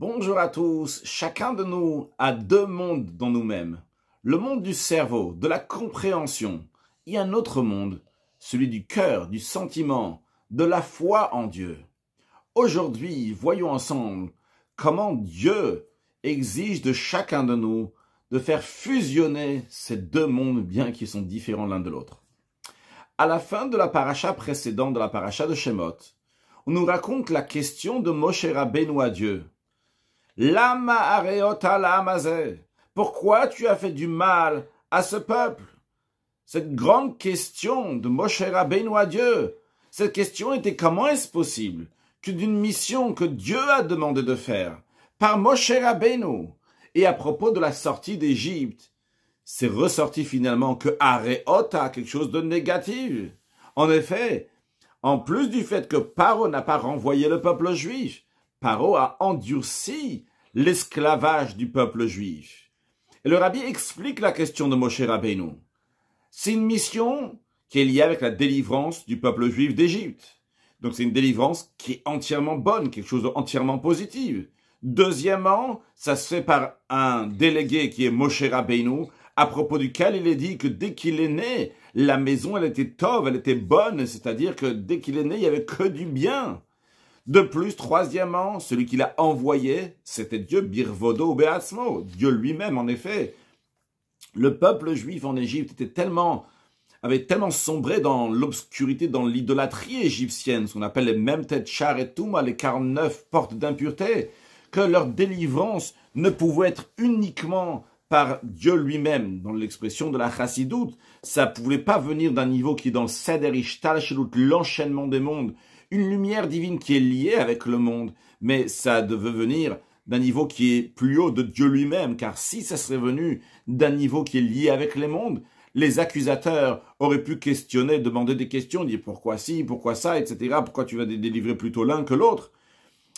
Bonjour à tous, chacun de nous a deux mondes dans nous-mêmes. Le monde du cerveau, de la compréhension, et un autre monde, celui du cœur, du sentiment, de la foi en Dieu. Aujourd'hui, voyons ensemble comment Dieu exige de chacun de nous de faire fusionner ces deux mondes bien qu'ils sont différents l'un de l'autre. À la fin de la paracha précédente, de la paracha de Shemot, on nous raconte la question de Moshe Rabbeinu à Dieu. Lama areota la'amazeh. Pourquoi tu as fait du mal à ce peuple? Cette grande question de Moshe Rabbeinu à Dieu. Cette question était comment est-ce possible que d'une mission que Dieu a demandé de faire par Moshe Rabbeinu et à propos de la sortie d'Égypte, c'est ressorti finalement que areota, quelque chose de négatif. En effet, en plus du fait que Paro n'a pas renvoyé le peuple juif, Paro a endurci l'esclavage du peuple juif. Et le rabbi explique la question de Moshe Rabbeinu. C'est une mission qui est liée avec la délivrance du peuple juif d'Égypte. Donc c'est une délivrance qui est entièrement bonne, quelque chose d'entièrement positif. Deuxièmement, ça se fait par un délégué qui est Moshe Rabbeinu, à propos duquel il est dit que dès qu'il est né, la maison elle était tov, elle était bonne, c'est-à-dire que dès qu'il est né, il n'y avait que du bien. De plus, troisièmement, celui qui l'a envoyé, c'était Dieu, Birvodo Beatzmo, Dieu lui-même, en effet. Le peuple juif en Égypte avait tellement sombré dans l'obscurité, dans l'idolâtrie égyptienne, ce qu'on appelle les Memtet Char et Touma, les 49 portes d'impureté, que leur délivrance ne pouvait être uniquement par Dieu lui-même, dans l'expression de la chassidoute. Ça ne pouvait pas venir d'un niveau qui est dans le Seder Ishtalshelut, l'enchaînement des mondes, une lumière divine qui est liée avec le monde, mais ça devait venir d'un niveau qui est plus haut de Dieu lui-même, car si ça serait venu d'un niveau qui est lié avec les mondes, les accusateurs auraient pu questionner, demander des questions, dire pourquoi ci, pourquoi ça, etc., pourquoi tu vas délivrer plutôt l'un que l'autre.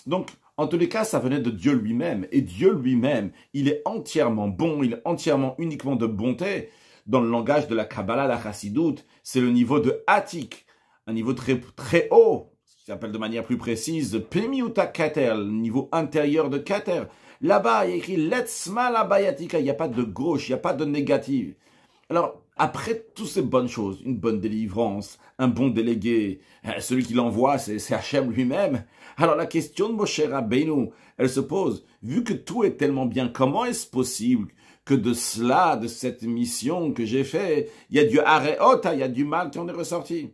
Donc, en tous les cas, ça venait de Dieu lui-même. Et Dieu lui-même, il est entièrement bon, il est entièrement uniquement de bonté. Dans le langage de la Kabbalah, la Chassidoute, c'est le niveau de Atik, un niveau très, très haut, ce qui s'appelle de manière plus précise, Pemiuta Kater, le niveau intérieur de Kater. Là-bas, il y a écrit Letzma la Bayatika, il n'y a pas de gauche, il n'y a pas de négative. Alors, après toutes ces bonnes choses, une bonne délivrance, un bon délégué, celui qui l'envoie, c'est Hachem lui-même. Alors la question de Moshe Rabbeinu, elle se pose, vu que tout est tellement bien, comment est-ce possible que de cela, de cette mission que j'ai fait, il y a du areota, il y a du mal qui en est ressorti?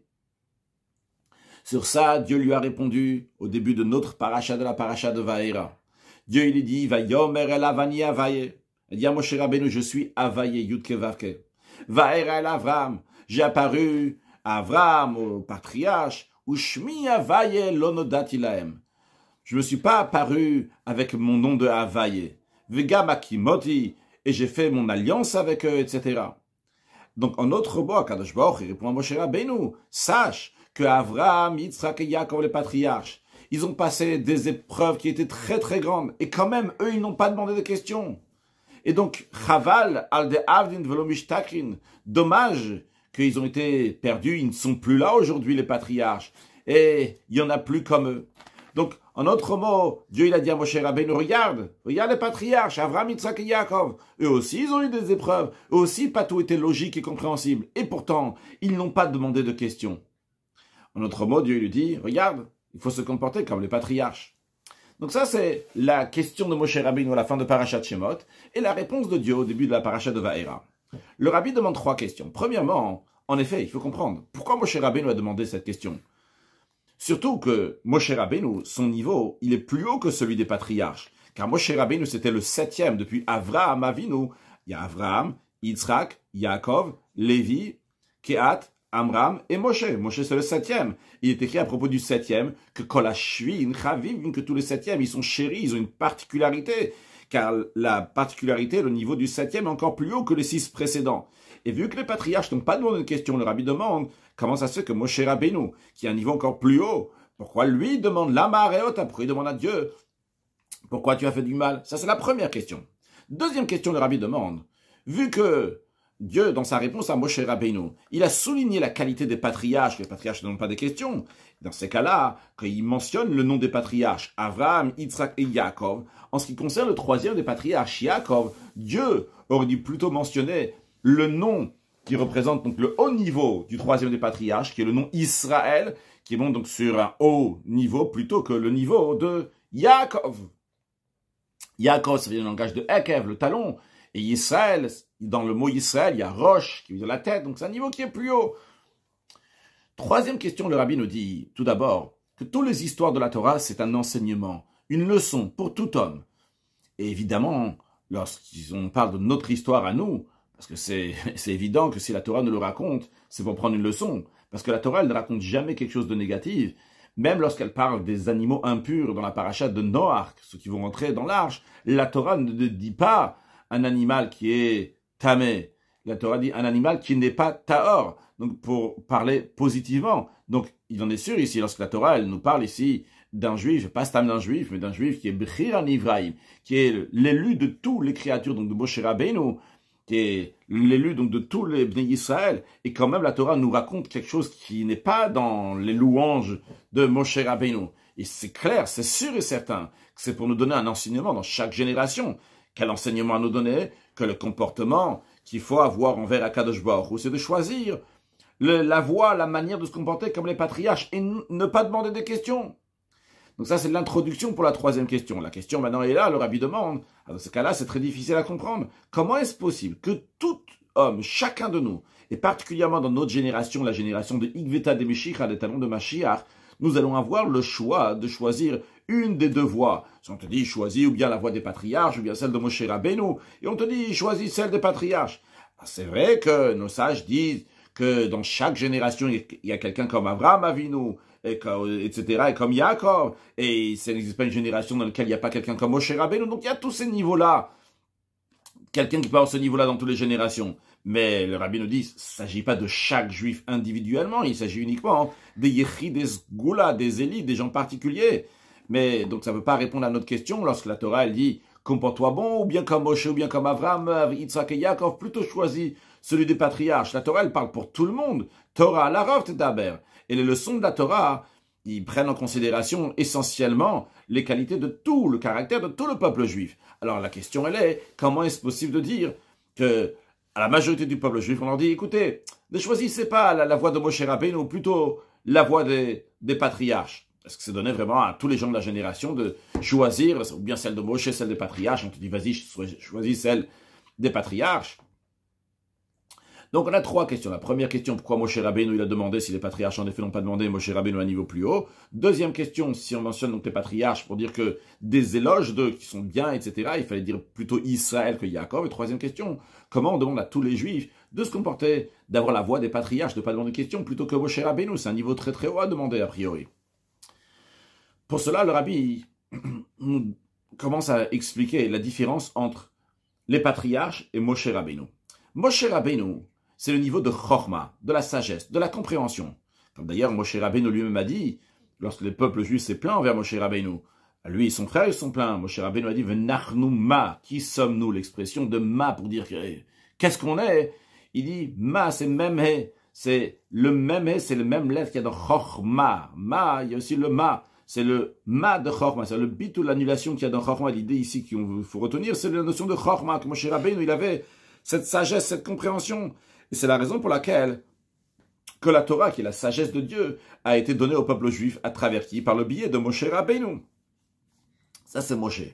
Sur ça, Dieu lui a répondu au début de notre paracha, de la paracha de Vaera. Dieu, il dit, Vayomer el avani avaye. Il dit à Moshe Rabbeinu, je suis avaye, Yudke Vavke. Vaera el Avram, j'ai apparu à Avram, au patriarche, ou Shmi avaye lonodati lahem. Je ne me suis pas apparu avec mon nom de Avaye. Vega makimoti, et j'ai fait mon alliance avec eux, etc. Donc, en autre mot, Kadosh Baruch, il répond à Moshe Rabbeinu, sache que Avram, Yitzhak et Yaakov, les patriarches, ils ont passé des épreuves qui étaient très très grandes, et quand même, eux, ils n'ont pas demandé de questions. Et donc, Chaval, Alde Avdin, Velomishtakrin, dommage qu'ils ont été perdus, ils ne sont plus là aujourd'hui, les patriarches, et il n'y en a plus comme eux. Donc, en autre mot, Dieu il a dit à Moshe Rabbeinu, regarde les patriarches, Avram, Yitzhak et Yaakov, eux aussi ils ont eu des épreuves, eux aussi pas tout était logique et compréhensible, et pourtant, ils n'ont pas demandé de questions. En autre mot, Dieu lui dit, regarde, il faut se comporter comme les patriarches. Donc ça, c'est la question de Moshe Rabbeinu à la fin de Parashat Shemot, et la réponse de Dieu au début de la Parashat de Vaera. Le rabbi demande trois questions. Premièrement, en effet, il faut comprendre, pourquoi Moshe Rabbeinu a demandé cette question? Surtout que Moshe Rabbeinu, son niveau, il est plus haut que celui des patriarches. Car Moshe Rabbeinu, c'était le 7e, depuis Avraham Avinu. Il y a Avraham, Yitzhak, Yaakov, Lévi, Kehat, Amram et Moshe. Moshe, c'est le 7e. Il est écrit à propos du 7e que Kolashvin, Chavim, que tous les 7e, ils sont chéris, ils ont une particularité. Car la particularité, le niveau du 7e est encore plus haut que les 6 précédents. Et vu que les patriarches n'ont pas demandé de question, le rabbi demande comment ça se fait que Moshe Rabbeinu, qui a un niveau encore plus haut, pourquoi lui demande l'Ama Areota, pourquoi il demande à Dieu, pourquoi tu as fait du mal? Ça, c'est la première question. Deuxième question, le rabbi demande, vu que Dieu, dans sa réponse à Moshe Rabbeinu, il a souligné la qualité des patriarches. Les patriarches ne donnent pas des questions. Dans ces cas-là, quand il mentionne le nom des patriarches, Abraham, Yitzhak et Yaakov, en ce qui concerne le troisième des patriarches, Yaakov, Dieu aurait dû plutôt mentionner le nom qui représente donc le haut niveau du troisième des patriarches, qui est le nom Israël, qui monte donc sur un haut niveau plutôt que le niveau de Yaakov. Yaakov, ça vient du langage de Ekev, le talon, et Israël, dans le mot Israël, il y a Roche, qui veut dire la tête, donc c'est un niveau qui est plus haut. Troisième question, le rabbi nous dit, tout d'abord, que toutes les histoires de la Torah, c'est un enseignement, une leçon pour tout homme. Et évidemment, lorsqu'on parle de notre histoire à nous, parce que c'est évident que si la Torah nous le raconte, c'est pour prendre une leçon. Parce que la Torah, elle ne raconte jamais quelque chose de négatif. Même lorsqu'elle parle des animaux impurs dans la paracha de Noach, ceux qui vont rentrer dans l'arche, la Torah ne dit pas un animal qui est tamé. La Torah dit un animal qui n'est pas tahor. Donc pour parler positivement. Donc il en est sûr ici, lorsque la Torah, elle nous parle ici d'un juif, pas stam d'un juif, mais d'un juif qui est Bechir Ivraïm, qui est l'élu de toutes les créatures, donc de Moshe Rabbeinu, qui est l'élu donc de tous les Bnei Israël, et quand même la Torah nous raconte quelque chose qui n'est pas dans les louanges de Moshe Rabbeinu. Et c'est clair, c'est sûr et certain que c'est pour nous donner un enseignement dans chaque génération. Quel enseignement à nous donner? Que le comportement qu'il faut avoir envers Akadosh Baruch Hu, c'est de choisir la voie, la manière de se comporter comme les patriarches et ne pas demander des questions. Donc ça, c'est l'introduction pour la troisième question. La question maintenant est là, le rabbi demande. Dans ce cas-là, c'est très difficile à comprendre. Comment est-ce possible que tout homme, chacun de nous, et particulièrement dans notre génération, la génération de Igveta de Meshicha, des talons de Mashiach, nous allons avoir le choix de choisir une des deux voies. Si on te dit, choisis ou bien la voie des patriarches, ou bien celle de Moshe Rabbeinu, et on te dit, choisis celle des patriarches. C'est vrai que nos sages disent que dans chaque génération, il y a quelqu'un comme Abraham Avinu, etc., et comme Yaakov, et ça n'existe pas une génération dans laquelle il n'y a pas quelqu'un comme Moshe Rabbeinu, donc il y a tous ces niveaux-là, quelqu'un qui peut avoir ce niveau-là dans toutes les générations, mais le rabbi nous dit, il ne s'agit pas de chaque juif individuellement, il s'agit uniquement des Yechid, des Sgoula, des élites, des gens particuliers, mais donc ça ne veut pas répondre à notre question, lorsque la Torah, elle dit, comporte-toi bon, ou bien comme Moshe, ou bien comme Abraham, Yitzhak et Yaakov, plutôt choisis celui des patriarches. La Torah, elle parle pour tout le monde. Torah, la Rav Tedaber. Et les leçons de la Torah, ils prennent en considération essentiellement les qualités de tout, le caractère de tout le peuple juif. Alors la question, elle est, comment est-ce possible de dire que à la majorité du peuple juif, on leur dit, écoutez, ne choisissez pas la voie de Moshe Rabbeinu, ou plutôt la voie des patriarches. Est-ce que c'est donné vraiment à tous les gens de la génération de choisir, ou bien celle de Moshe, celle des patriarches? On te dit, vas-y, choisis celle des patriarches. Donc on a trois questions. La première question, pourquoi Moshe Rabbeinu il a demandé si les patriarches en effet n'ont pas demandé, Moshe Rabbeinu à un niveau plus haut. Deuxième question, si on mentionne donc les patriarches pour dire que des éloges d'eux qui sont bien, etc., il fallait dire plutôt Israël que Yaakov. Et troisième question, comment on demande à tous les juifs de se comporter, d'avoir la voix des patriarches, de ne pas demander de questions plutôt que Moshe Rabbeinu? C'est un niveau très très haut à demander a priori. Pour cela, le rabbi commence à expliquer la différence entre les patriarches et Moshe Rabbeinu. Moshe Rabbeinu, c'est le niveau de chorma, de la sagesse, de la compréhension. Comme d'ailleurs Moshe Rabbeinu lui-même a dit, lorsque le peuple juif s'est plaint envers Moshe Rabbeinu, lui et son frère ils sont plaints. Moshe Rabbeinu a dit, Venachnu ma, qui sommes-nous? L'expression de ma pour dire qu'est-ce qu'on est? Il dit, ma c'est memhe, c'est le memhe, c'est le même lettre qu'il y a dans chorma. Ma, il y a aussi le ma. C'est le ma de chorma, c'est le bit ou l'annulation qu'il y a dans chorma. L'idée ici qu'il faut retenir, c'est la notion de chorma, que Moshe Rabbeinu il avait cette sagesse, cette compréhension. Et c'est la raison pour laquelle que la Torah, qui est la sagesse de Dieu, a été donnée au peuple juif à travers qui? Par le biais de Moshe Rabbeinu. Ça, c'est Moshe.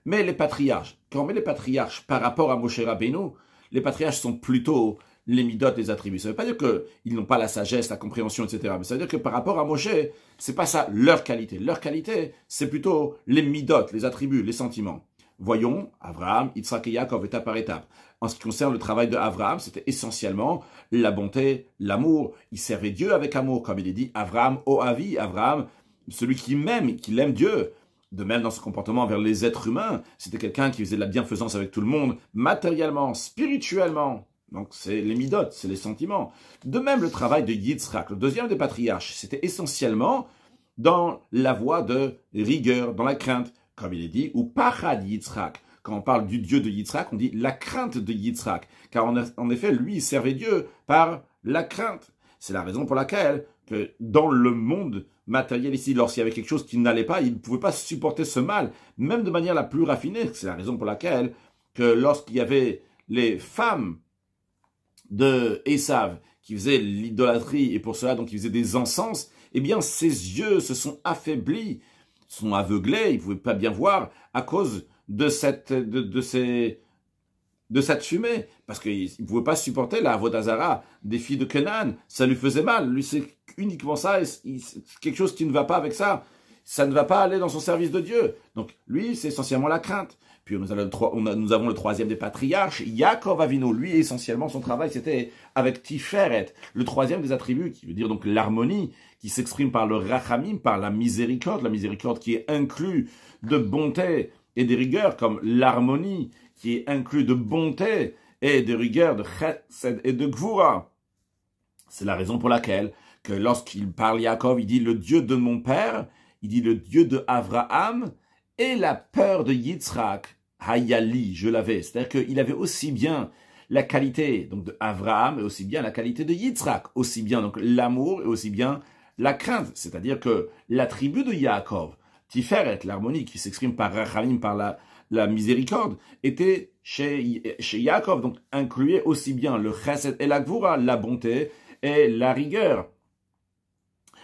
Mais les patriarches, quand on met les patriarches par rapport à Moshe Rabbeinu, les patriarches sont plutôt les midot, les attributs. Ça ne veut pas dire qu'ils n'ont pas la sagesse, la compréhension, etc. Mais ça veut dire que par rapport à Moshe, c'est pas ça leur qualité. Leur qualité, c'est plutôt les midot, les attributs, les sentiments. Voyons, Abraham, Yitzhak et Yaakov, étape par étape. En ce qui concerne le travail d'Abraham, c'était essentiellement la bonté, l'amour. Il servait Dieu avec amour, comme il est dit, Abraham, Oavi, Abraham, celui qui m'aime, qui l'aime Dieu. De même dans son comportement envers les êtres humains, c'était quelqu'un qui faisait de la bienfaisance avec tout le monde, matériellement, spirituellement. Donc c'est les midot, c'est les sentiments. De même le travail de Yitzhak, le deuxième des patriarches, c'était essentiellement dans la voie de rigueur, dans la crainte. Comme il est dit, ou pachad Yitzhak. quand on parle du Dieu de Yitzhak, on dit la crainte de Yitzhak. Car en effet, lui, il servait Dieu par la crainte. C'est la raison pour laquelle, que dans le monde matériel ici, lorsqu'il y avait quelque chose qui n'allait pas, il ne pouvait pas supporter ce mal, même de manière la plus raffinée. C'est la raison pour laquelle, que lorsqu'il y avait les femmes de Esav qui faisaient l'idolâtrie, et pour cela, donc, ils faisaient des encens, eh bien, ses yeux se sont affaiblis, sont aveuglés, ils ne pouvaient pas bien voir à cause de cette fumée, parce qu'il ne pouvait pas supporter la Avodazara des filles de Canaan, ça lui faisait mal, lui c'est uniquement ça, c'est quelque chose qui ne va pas avec ça, ça ne va pas aller dans son service de Dieu, donc lui c'est essentiellement la crainte. Puis nous avons le troisième des patriarches, Yaakov Avinu, lui essentiellement son travail c'était avec Tiferet, le troisième des attributs, qui veut dire donc l'harmonie, qui s'exprime par le rachamim, par la miséricorde qui est inclus de bonté et de rigueur, comme l'harmonie, qui est inclus de bonté et de rigueur, de chesed et de gvura. C'est la raison pour laquelle, que lorsqu'il parle Yaakov, il dit le Dieu de mon père, il dit le Dieu de Abraham, et la peur de Yitzhak, Hayali, je l'avais. C'est-à-dire qu'il avait aussi bien la qualité donc de Abraham et aussi bien la qualité de Yitzhak, aussi bien donc l'amour et aussi bien la crainte. C'est-à-dire que l'attribut de Yaakov, Tiferet, l'harmonie qui s'exprime par Rachamim, par la miséricorde, était chez Yaakov, donc incluait aussi bien le chesed et la gvura, la bonté et la rigueur,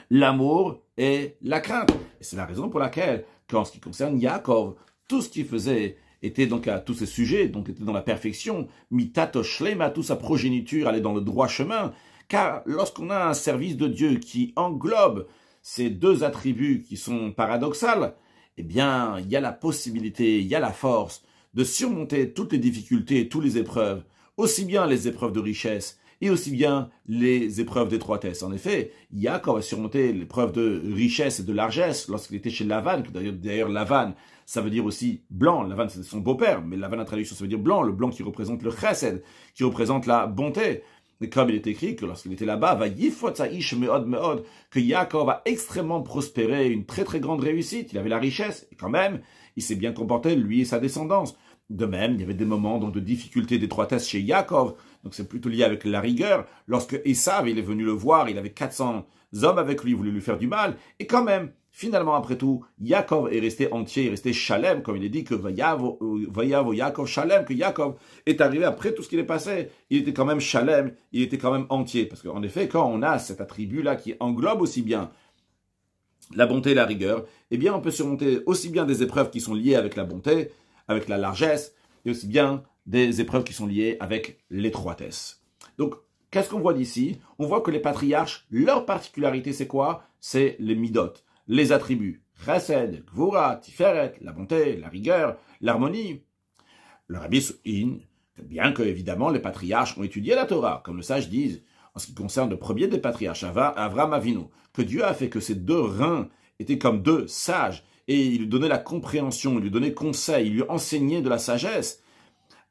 l'amour et la crainte. Et c'est la raison pour laquelle, qu'en ce qui concerne Yaakov, tout ce qu'il faisait était donc à tous ces sujets, donc était dans la perfection, mitato shlema, toute sa progéniture allait dans le droit chemin, car lorsqu'on a un service de Dieu qui englobe ces deux attributs qui sont paradoxales, eh bien, il y a la possibilité, il y a la force de surmonter toutes les difficultés et toutes les épreuves, aussi bien les épreuves de richesse et aussi bien les épreuves d'étroitesse. En effet, Yaakov a surmonté l'épreuve de richesse et de largesse lorsqu'il était chez Lavan, d'ailleurs Lavan, ça veut dire aussi blanc. Lavan, c'est son beau-père, mais Lavan, la traduction, ça veut dire blanc, le blanc qui représente le chesed, qui représente la bonté. Et comme il est écrit que lorsqu'il était là-bas, va yifotzaïsh meod meod, que Yaakov a extrêmement prospéré, une très très grande réussite. Il avait la richesse, et quand même, il s'est bien comporté, lui et sa descendance. De même, il y avait des moments donc, de difficulté, d'étroitesse chez Yaakov, donc c'est plutôt lié avec la rigueur. Lorsque Esav, il est venu le voir, il avait 400 hommes avec lui, il voulait lui faire du mal, et quand même, finalement, après tout, Yaakov est resté entier, il est resté shalem, comme il est dit que Vayavo Yaakov shalem, que Yaakov est arrivé après tout ce qui est passé. Il était quand même shalem, il était quand même entier. Parce qu'en effet, quand on a cet attribut-là qui englobe aussi bien la bonté et la rigueur, eh bien, on peut surmonter aussi bien des épreuves qui sont liées avec la bonté, avec la largesse, et aussi bien des épreuves qui sont liées avec l'étroitesse. Donc, qu'est-ce qu'on voit d'ici? On voit que les patriarches, leur particularité, c'est quoi? C'est les midot. Les attributs, chesed, gvura, tiferet, la bonté, la rigueur, l'harmonie. Le Rabbi souligne, bien que évidemment les patriarches ont étudié la Torah, comme le sage disent, en ce qui concerne le premier des patriarches, Avraham Avinu, que Dieu a fait que ces deux reins étaient comme deux sages, et il lui donnait la compréhension, il lui donnait conseil, il lui enseignait de la sagesse.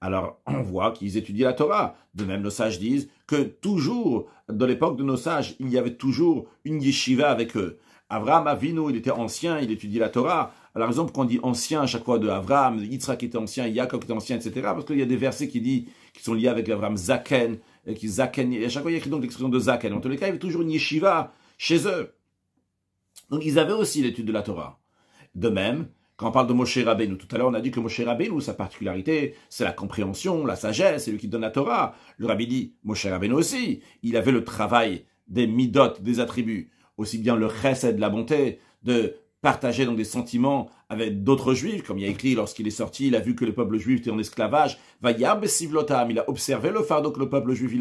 Alors, on voit qu'ils étudient la Torah. De même, nos sages disent que toujours, dans l'époque de nos sages, il y avait toujours une yeshiva avec eux. Avraham Avinu, il était ancien, il étudiait la Torah. Alors, la raison pour qu'on dit ancien à chaque fois de Avraham, Yitzhak était ancien, Yaakov était ancien, etc. Parce qu'il y a des versets qui sont liés avec Avraham Zaken, et à chaque fois il y a écrit donc l'expression de Zaken. En tous les cas, il y avait toujours une yeshiva chez eux. Donc, ils avaient aussi l'étude de la Torah. De même, quand on parle de Moshe Rabbeinu, tout à l'heure on a dit que Moshe Rabbeinu, sa particularité, c'est la compréhension, la sagesse, c'est lui qui donne la Torah. Le Rabbi dit, Moshe Rabbeinu aussi, il avait le travail des midot, des attributs, aussi bien le chesed, la bonté, de partager donc des sentiments avec d'autres juifs, comme il y a écrit lorsqu'il est sorti, il a vu que le peuple juif était en esclavage, Vayar besivlotam, il a observé le fardeau que le peuple juif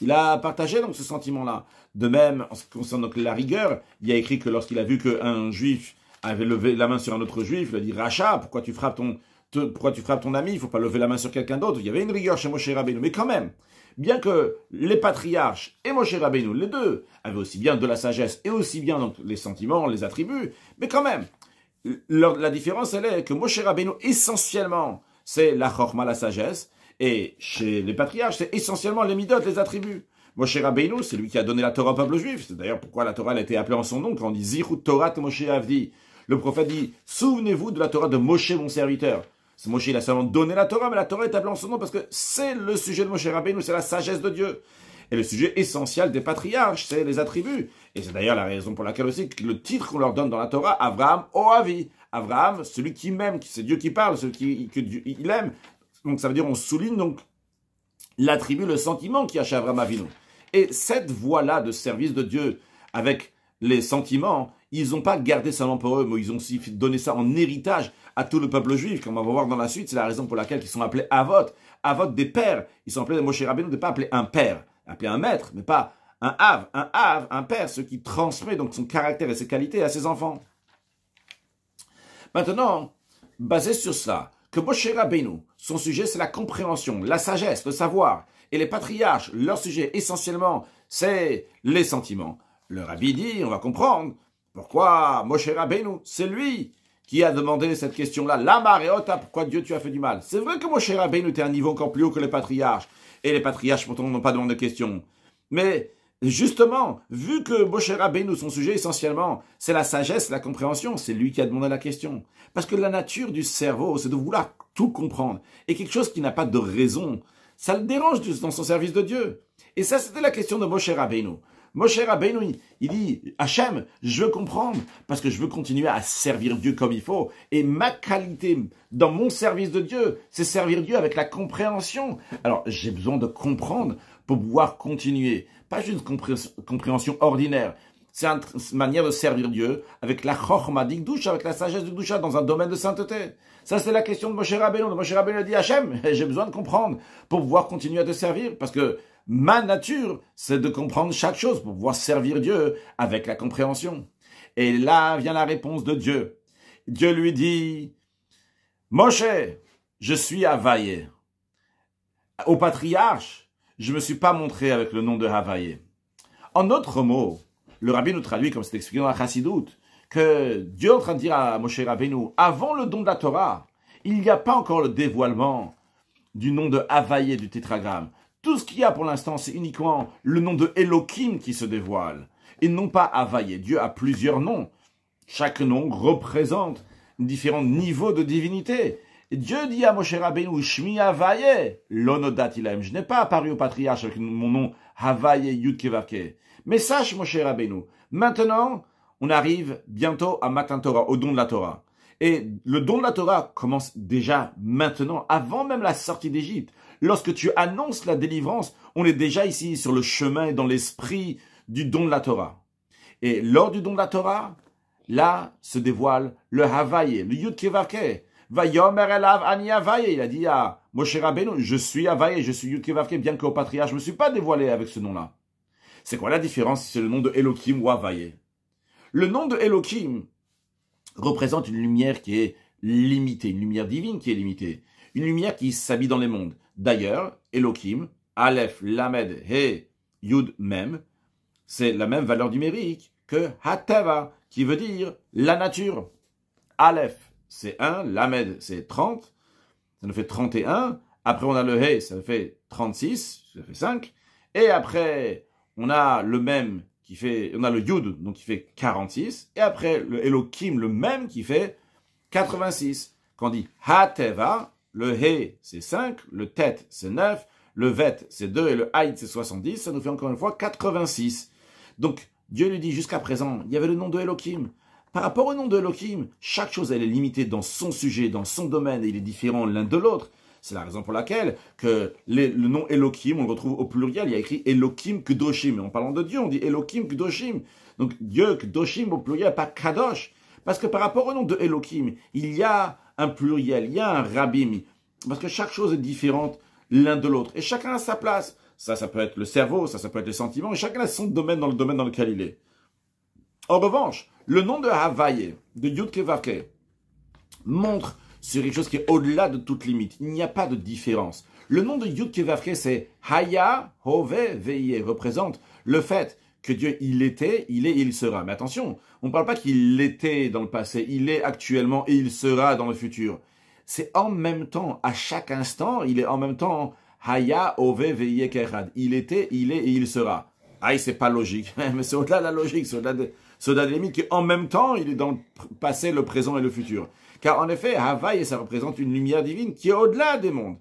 il a partagé donc ce sentiment-là. De même, en ce qui concerne donc la rigueur, il y a écrit que lorsqu'il a vu qu'un juif avait levé la main sur un autre juif, il a dit Racha, pourquoi tu frappes ton ami, il ne faut pas lever la main sur quelqu'un d'autre. Il y avait une rigueur chez Moshe Rabbeinu, mais quand même, bien que les patriarches et Moshe Rabbeinu, les deux, avaient aussi bien de la sagesse et aussi bien donc les sentiments, les attributs, mais quand même, la différence elle est que Moshe Rabbeinu essentiellement c'est la chorma, la sagesse, et chez les patriarches c'est essentiellement les midot, les attributs. Moshe Rabbeinu, c'est lui qui a donné la Torah au peuple juif. C'est d'ailleurs pourquoi la Torah a été appelée en son nom, quand on dit Zichut Torah Moshe Avdi. Le prophète dit, souvenez-vous de la Torah de Moshe, mon serviteur. Moshe, il a seulement donné la Torah, mais la Torah est appelée en son nom parce que c'est le sujet de Moshe Rabbeinu, c'est la sagesse de Dieu. Et le sujet essentiel des patriarches, c'est les attributs. Et c'est d'ailleurs la raison pour laquelle aussi le titre qu'on leur donne dans la Torah, Abraham Oavi. Abraham, celui qui m'aime, c'est Dieu qui parle, celui que Dieu il aime. Donc ça veut dire on souligne donc l'attribut, le sentiment qu'il y a chez Abraham Avinu. Et cette voie-là de service de Dieu avec les sentiments, ils n'ont pas gardé seulement pour eux, mais ils ont aussi donné ça en héritage à tout le peuple juif. Comme on va voir dans la suite, c'est la raison pour laquelle ils sont appelés Avot. Avot des pères. Ils sont appelés, Moshe Rabbeinu n'est pas appelé un père, appelé un maître, mais pas un Av, un père, ce qui transmet donc son caractère et ses qualités à ses enfants. Maintenant, basé sur cela, que Moshe Rabbeinu, son sujet c'est la compréhension, la sagesse, le savoir, et les patriarches, leur sujet essentiellement c'est les sentiments. Le Rabbi dit, on va comprendre pourquoi Moshe Rabbeinu, c'est lui qui a demandé cette question-là. Lama Reota, pourquoi Dieu tu as fait du mal? C'est vrai que Moshe Rabbeinu était à un niveau encore plus haut que les patriarches, et les patriarches pourtant n'ont pas demandé de question. Mais justement, vu que Moshe Rabbeinu, son sujet essentiellement, c'est la sagesse, la compréhension, c'est lui qui a demandé la question. Parce que la nature du cerveau, c'est de vouloir tout comprendre. Et quelque chose qui n'a pas de raison, ça le dérange dans son service de Dieu. Et ça, c'était la question de Moshe Rabbeinu. Moshe Rabbeinu, il dit, Hachem, je veux comprendre, parce que je veux continuer à servir Dieu comme il faut. Et ma qualité dans mon service de Dieu, c'est servir Dieu avec la compréhension. Alors, j'ai besoin de comprendre pour pouvoir continuer. Pas juste une compréhension ordinaire. C'est une manière de servir Dieu avec la chokhma d'Ikdoucha, avec la sagesse d'Ikdoucha dans un domaine de sainteté. Ça, c'est la question de Moshe Rabbeinu. Moshe Rabbeinu a dit, Hachem, j'ai besoin de comprendre pour pouvoir continuer à te servir, parce que ma nature, c'est de comprendre chaque chose pour pouvoir servir Dieu avec la compréhension. Et là vient la réponse de Dieu. Dieu lui dit, Moshe, je suis Havaïe. Au patriarche, je ne me suis pas montré avec le nom de Havaïe. En d'autres mots, le Rabbi nous traduit, comme c'est expliqué dans la Chassidoute, que Dieu est en train de dire à Moshe Rabbeinu, avant le don de la Torah, il n'y a pas encore le dévoilement du nom de Havaïe du tétragramme. Tout ce qu'il y a pour l'instant, c'est uniquement le nom de Elohim qui se dévoile, et non pas Havaïe. Dieu a plusieurs noms. Chaque nom représente différents niveaux de divinité. Et Dieu dit à Moshe Rabbeinu, Shmi Havaïe, l'onodat ilaim. Je n'ai pas apparu au patriarche avec mon nom Havaïe Yud Kevake. Mais sache, Moshe Rabbeinu, maintenant, on arrive bientôt à Matan Torah, au don de la Torah. Et le don de la Torah commence déjà maintenant, avant même la sortie d'Égypte. Lorsque tu annonces la délivrance, on est déjà ici sur le chemin et dans l'esprit du don de la Torah. Et lors du don de la Torah, là se dévoile le Havaïe, le Yud Kevake. Vayomer elav ani Havaïe. Il a dit à Moshe Rabbeinu, je suis Havaïe, je suis Yud Kevake, bien qu'au patriarche, je ne me suis pas dévoilé avec ce nom-là. C'est quoi la différence si c'est le nom de Elohim ou Havaïe? Le nom de Elohim représente une lumière qui est limitée, une lumière divine qui est limitée, une lumière qui s'habille dans les mondes. D'ailleurs, Elohim, Aleph, Lamed, He, Yud, Mem, c'est la même valeur numérique que Hateva, qui veut dire la nature. Aleph, c'est 1, Lamed, c'est 30, ça nous fait 31. Après, on a le He, ça nous fait 36, ça fait 5. Et après, on a le Mem, on a le Yud, donc qui fait 46. Et après, le Elohim, le Mem, qui fait 86. Quand on dit Hateva, le He, c'est 5, le Tet, c'est 9, le Vet, c'est 2, et le Haït, c'est 70, ça nous fait encore une fois 86. Donc, Dieu lui dit, jusqu'à présent, il y avait le nom de Elohim. Par rapport au nom de Elohim, chaque chose, elle est limitée dans son sujet, dans son domaine, et il est différent l'un de l'autre. C'est la raison pour laquelle que le nom Elohim, on le retrouve au pluriel, il y a écrit Elohim Kedoshim. Et en parlant de Dieu, on dit Elohim Kedoshim. Donc, Dieu Kedoshim au pluriel, pas Kadosh. Parce que par rapport au nom de Elohim, il y a un pluriel, il y a un rabim, parce que chaque chose est différente l'un de l'autre, et chacun a sa place. Ça peut être le cerveau, ça peut être les sentiments, et chacun a son domaine dans le domaine dans lequel il est. En revanche, le nom de Havaïe, de Yud Kevake, montre sur quelque chose qui est au-delà de toute limite. Il n'y a pas de différence. Le nom de Yud Kevake, c'est Haya, Hove, Veye, représente le fait que Dieu, il était, il est et il sera. Mais attention, on ne parle pas qu'il était dans le passé, il est actuellement et il sera dans le futur. C'est en même temps, à chaque instant, il est en même temps Haya, Ove, Veye, Kechad. Il était, il est et il sera. Ah, c'est pas logique, mais c'est au-delà de la logique, c'est Ce au-delà des limites qui, en même temps, il est dans le passé, le présent et le futur. Car en effet, Havaï, ça représente une lumière divine qui est au-delà des mondes.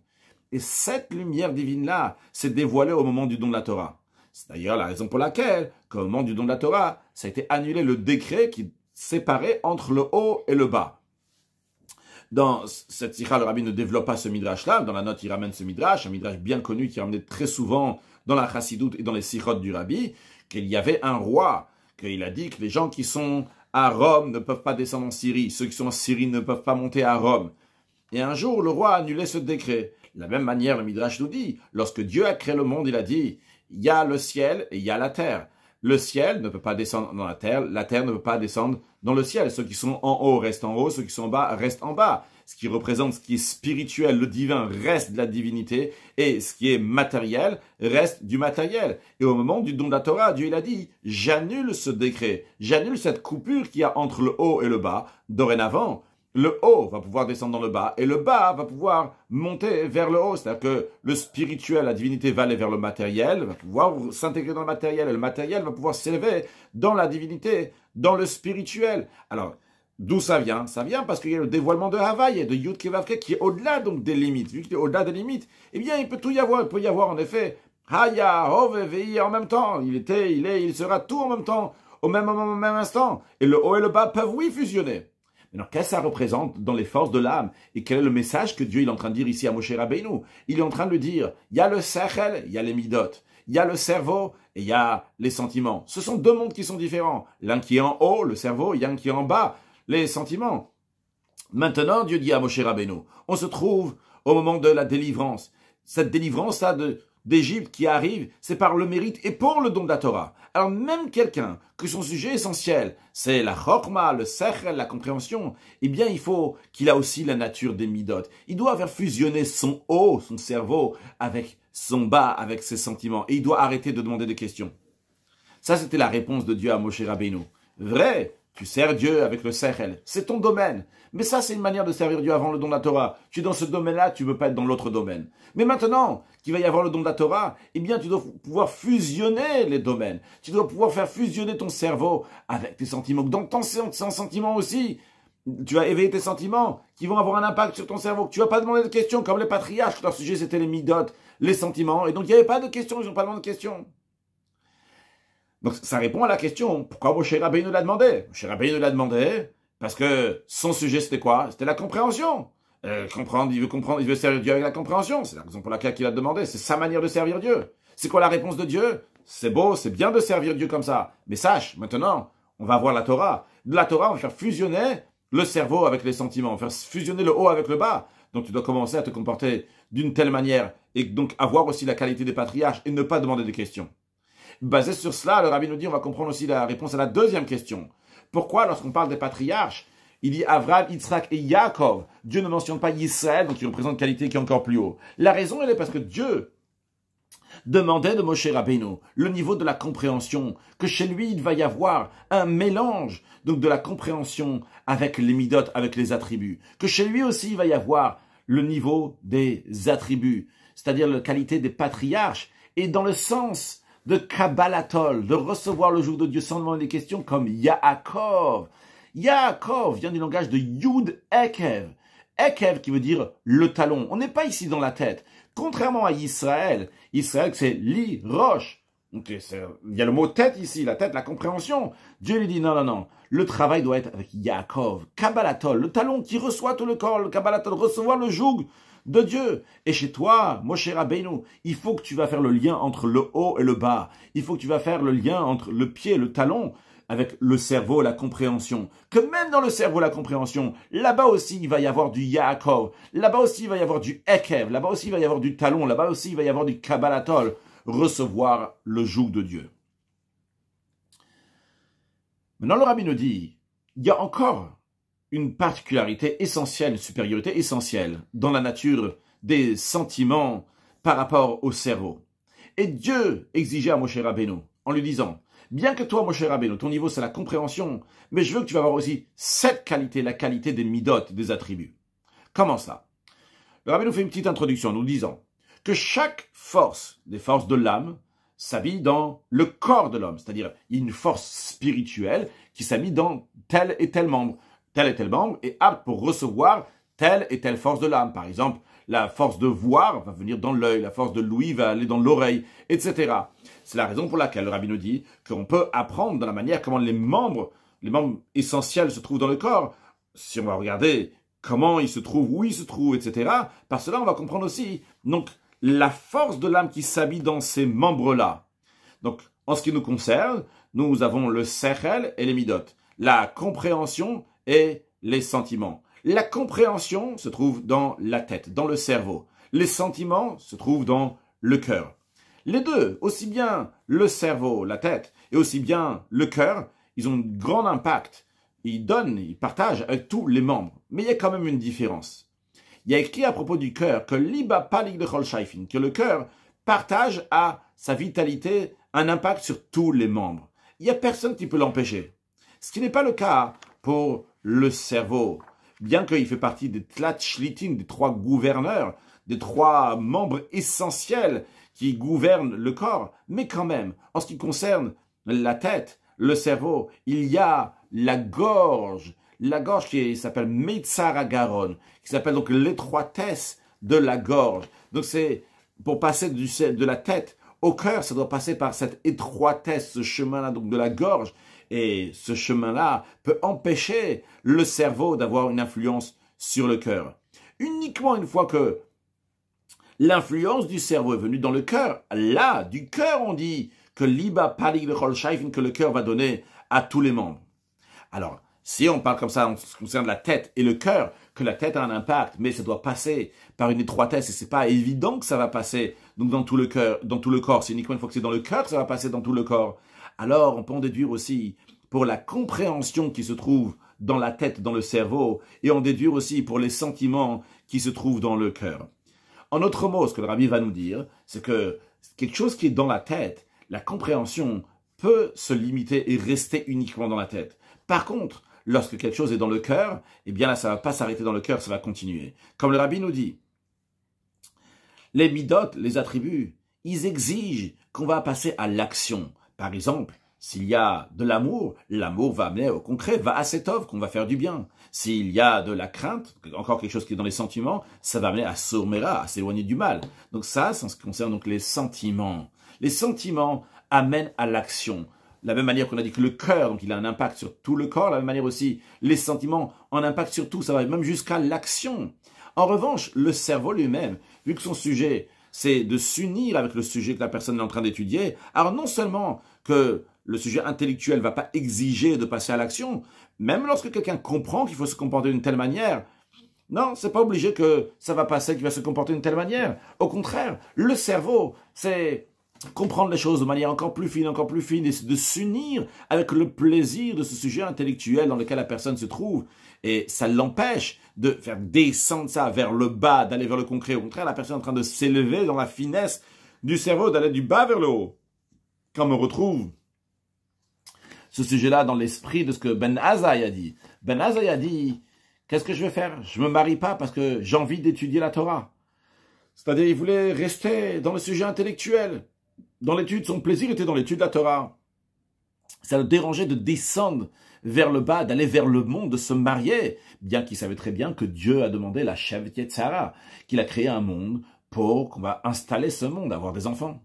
Et cette lumière divine-là s'est dévoilée au moment du don de la Torah. C'est d'ailleurs la raison pour laquelle, qu'au moment du don de la Torah, ça a été annulé le décret qui séparait entre le haut et le bas. Dans cette sikha, le rabbi ne développe pas ce midrash-là. Dans la note, il ramène ce midrash, un midrash bien connu qui est ramené très souvent dans la chassidoute et dans les sikhot du rabbi, qu'il y avait un roi, qu'il a dit que les gens qui sont à Rome ne peuvent pas descendre en Syrie, ceux qui sont en Syrie ne peuvent pas monter à Rome. Et un jour, le roi a annulé ce décret. De la même manière, le midrash nous dit, lorsque Dieu a créé le monde, il a dit, il y a le ciel et il y a la terre. Le ciel ne peut pas descendre dans la terre ne peut pas descendre dans le ciel. Ceux qui sont en haut restent en haut, ceux qui sont en bas restent en bas. Ce qui représente ce qui est spirituel, le divin reste de la divinité, et ce qui est matériel reste du matériel. Et au moment du don de la Torah, Dieu il a dit, j'annule ce décret, j'annule cette coupure qu'il y a entre le haut et le bas. Dorénavant, le haut va pouvoir descendre dans le bas, et le bas va pouvoir monter vers le haut. C'est-à-dire que le spirituel, la divinité va aller vers le matériel, va pouvoir s'intégrer dans le matériel, et le matériel va pouvoir s'élever dans la divinité, dans le spirituel. Alors, d'où ça vient? Ça vient parce qu'il y a le dévoilement de Havaï et de Yud Kevavke qui est au-delà donc des limites. Vu qu'il est au-delà des limites, eh bien, il peut tout y avoir. Il peut y avoir en effet Haya, Hove, Vei en même temps. Il sera tout en même temps, au même moment, au même instant. Et le haut et le bas peuvent, oui, fusionner. Alors, qu'est-ce que ça représente dans les forces de l'âme? Et quel est le message que Dieu est en train de dire ici à Moshe Rabbeinu? Il est en train de lui dire, il y a le sechel, il y a les midot. Il y a le cerveau et il y a les sentiments. Ce sont deux mondes qui sont différents. L'un qui est en haut, le cerveau, et l'un qui est en bas, les sentiments. Maintenant, Dieu dit à Moshe Rabbeinu, on se trouve au moment de la délivrance. Cette délivrance-là d'Égypte qui arrive, c'est par le mérite et pour le don de la Torah. Alors même quelqu'un que son sujet essentiel, c'est la chokma, le sechel, la compréhension, eh bien il faut qu'il a aussi la nature des midot. Il doit faire fusionner son haut, son cerveau, avec son bas, avec ses sentiments. Et il doit arrêter de demander des questions. Ça, c'était la réponse de Dieu à Moshe Rabbeinu. Vrai, tu sers Dieu avec le sechel, c'est ton domaine. Mais ça, c'est une manière de servir Dieu avant le don de la Torah. Tu es dans ce domaine-là, tu ne veux pas être dans l'autre domaine. Mais maintenant qu'il va y avoir le don de la Torah, eh bien, tu dois pouvoir fusionner les domaines. Tu dois pouvoir faire fusionner ton cerveau avec tes sentiments. Dans ton sentiment aussi, tu vas éveiller tes sentiments qui vont avoir un impact sur ton cerveau. Tu ne vas pas demander de questions comme les patriarches. Leur sujet, c'était les midot, les sentiments. Et donc, il n'y avait pas de questions, ils n'ont pas demandé de questions. Donc, ça répond à la question, pourquoi Moshe Rabbeinu l'a demandé? Moshe Rabbeinu l'a demandé parce que son sujet, c'était quoi? C'était la compréhension. Il veut servir Dieu avec la compréhension. C'est la raison pour laquelle il a demandé. C'est sa manière de servir Dieu. C'est quoi la réponse de Dieu? C'est beau, c'est bien de servir Dieu comme ça. Mais sache, maintenant, on va avoir la Torah. De la Torah, on va faire fusionner le cerveau avec les sentiments. On va faire fusionner le haut avec le bas. Donc, tu dois commencer à te comporter d'une telle manière et donc avoir aussi la qualité des patriarches et ne pas demander de questions. Basé sur cela, le rabbi nous dit, on va comprendre aussi la réponse à la deuxième question. Pourquoi, lorsqu'on parle des patriarches, il dit Avraham, Yitzhak et Yaakov, Dieu ne mentionne pas Israël, donc il représente une qualité qui est encore plus haut. La raison, elle est parce que Dieu demandait de Moshe Rabbeinu le niveau de la compréhension, que chez lui, il va y avoir un mélange donc de la compréhension avec les midot, avec les attributs. Que chez lui aussi, il va y avoir le niveau des attributs, c'est-à-dire la qualité des patriarches, et dans le sens de Kabbalatol, de recevoir le joug de Dieu sans demander des questions comme Yaakov. Yaakov vient du langage de Yud Ekev. Ekev qui veut dire le talon. On n'est pas ici dans la tête. Contrairement à Israël, Israël c'est li roche. Donc, il y a le mot tête ici, la tête, la compréhension. Dieu lui dit non, non, non. Le travail doit être avec Yaakov. Kabbalatol, le talon qui reçoit tout le corps. Le Kabbalatol, recevoir le joug de Dieu. Et chez toi, Moshe Rabbeinu, il faut que tu vas faire le lien entre le haut et le bas. Il faut que tu vas faire le lien entre le pied et le talon avec le cerveau, la compréhension. Que même dans le cerveau, la compréhension, là-bas aussi, il va y avoir du Yaakov. Là-bas aussi, il va y avoir du Ekev. Là-bas aussi, il va y avoir du talon. Là-bas aussi, il va y avoir du Kabbalatol. Recevoir le joug de Dieu. Maintenant, le rabbi nous dit, il y a encore une particularité essentielle, une supériorité essentielle dans la nature des sentiments par rapport au cerveau. Et Dieu exigeait à Moshe Rabbeinu, en lui disant, bien que toi, Moshe Rabbeinu, ton niveau c'est la compréhension, mais je veux que tu vas avoir aussi cette qualité, la qualité des midot, des attributs. Comment ça? Le rabbi nous fait une petite introduction en nous disant que chaque force, des forces de l'âme, s'habille dans le corps de l'homme, c'est-à-dire il y a une force spirituelle qui s'habille dans tel et tel membre. Tel et tel membre est apte pour recevoir telle et telle force de l'âme. Par exemple, la force de voir va venir dans l'œil, la force de l'ouïe va aller dans l'oreille, etc. C'est la raison pour laquelle le Rabbi nous dit qu'on peut apprendre dans la manière comment les membres essentiels se trouvent dans le corps. Si on va regarder comment ils se trouvent, où ils se trouvent, etc. Par cela, on va comprendre aussi donc la force de l'âme qui s'habille dans ces membres-là. Donc, en ce qui nous concerne, nous avons le sechel et les midot, la compréhension et les sentiments. La compréhension se trouve dans la tête, dans le cerveau. Les sentiments se trouvent dans le cœur. Les deux, aussi bien le cerveau, la tête, et aussi bien le cœur, ils ont un grand impact. Ils donnent, ils partagent avec tous les membres. Mais il y a quand même une différence. Il y a écrit à propos du cœur que liba palig de chol shaifin, que le cœur partage à sa vitalité un impact sur tous les membres. Il n'y a personne qui peut l'empêcher. Ce qui n'est pas le cas pour le cerveau. Bien qu'il fait partie des tlat shlitim, des 3 gouverneurs, des 3 membres essentiels qui gouvernent le corps. Mais quand même, en ce qui concerne la tête, le cerveau, il y a la gorge qui s'appelle Meitzar Agaron, qui s'appelle donc l'étroitesse de la gorge. Donc c'est pour passer de la tête au cœur, ça doit passer par cette étroitesse, ce chemin-là donc de la gorge. Et ce chemin-là peut empêcher le cerveau d'avoir une influence sur le cœur. Uniquement une fois que l'influence du cerveau est venue dans le cœur, là, du cœur, on dit que liba palig lechol shaifin, que le cœur va donner à tous les membres. Alors, si on parle comme ça en ce qui concerne la tête et le cœur, que la tête a un impact, mais ça doit passer par une étroitesse et c'est pas évident que ça va passer donc dans tout le cœur, dans tout le corps. C'est uniquement une fois que c'est dans le cœur que ça va passer dans tout le corps. Alors, on peut en déduire aussi pour la compréhension qui se trouve dans la tête, dans le cerveau, et en déduire aussi pour les sentiments qui se trouvent dans le cœur. En autre mot, ce que le Rabbi va nous dire, c'est que quelque chose qui est dans la tête, la compréhension peut se limiter et rester uniquement dans la tête. Par contre, lorsque quelque chose est dans le cœur, eh bien là, ça ne va pas s'arrêter dans le cœur, ça va continuer. Comme le Rabbi nous dit, les midot, les attributs, ils exigent qu'on va passer à l'action. Par exemple, s'il y a de l'amour, l'amour va amener au concret, va à cet œuvre qu'on va faire du bien. S'il y a de la crainte, encore quelque chose qui est dans les sentiments, ça va amener à sourmera, à s'éloigner du mal. Donc ça, c'est en ce qui concerne donc les sentiments. Les sentiments amènent à l'action. De la même manière qu'on a dit que le cœur, donc il a un impact sur tout le corps, de la même manière aussi, les sentiments ont un impact sur tout, ça va même jusqu'à l'action. En revanche, le cerveau lui-même, vu que son sujet, c'est de s'unir avec le sujet que la personne est en train d'étudier, alors non seulement que le sujet intellectuel ne va pas exiger de passer à l'action, même lorsque quelqu'un comprend qu'il faut se comporter d'une telle manière, non, c'est pas obligé que ça va passer, qu'il va se comporter d'une telle manière. Au contraire, le cerveau, c'est comprendre les choses de manière encore plus fine, et de s'unir avec le plaisir de ce sujet intellectuel dans lequel la personne se trouve. Et ça l'empêche de faire descendre ça vers le bas, d'aller vers le concret. Au contraire, la personne est en train de s'élever dans la finesse du cerveau, d'aller du bas vers le haut. Quand on retrouve ce sujet-là dans l'esprit de ce que Ben Azaï a dit. Ben Azaï a dit, qu'est-ce que je vais faire? Je me marie pas parce que j'ai envie d'étudier la Torah. C'est-à-dire, il voulait rester dans le sujet intellectuel. Dans l'étude, son plaisir était dans l'étude de la Torah. Ça le dérangeait de descendre vers le bas, d'aller vers le monde, de se marier, bien qu'il savait très bien que Dieu a demandé la Shevet Yetzara, qu'il a créé un monde pour qu'on va installer ce monde, avoir des enfants.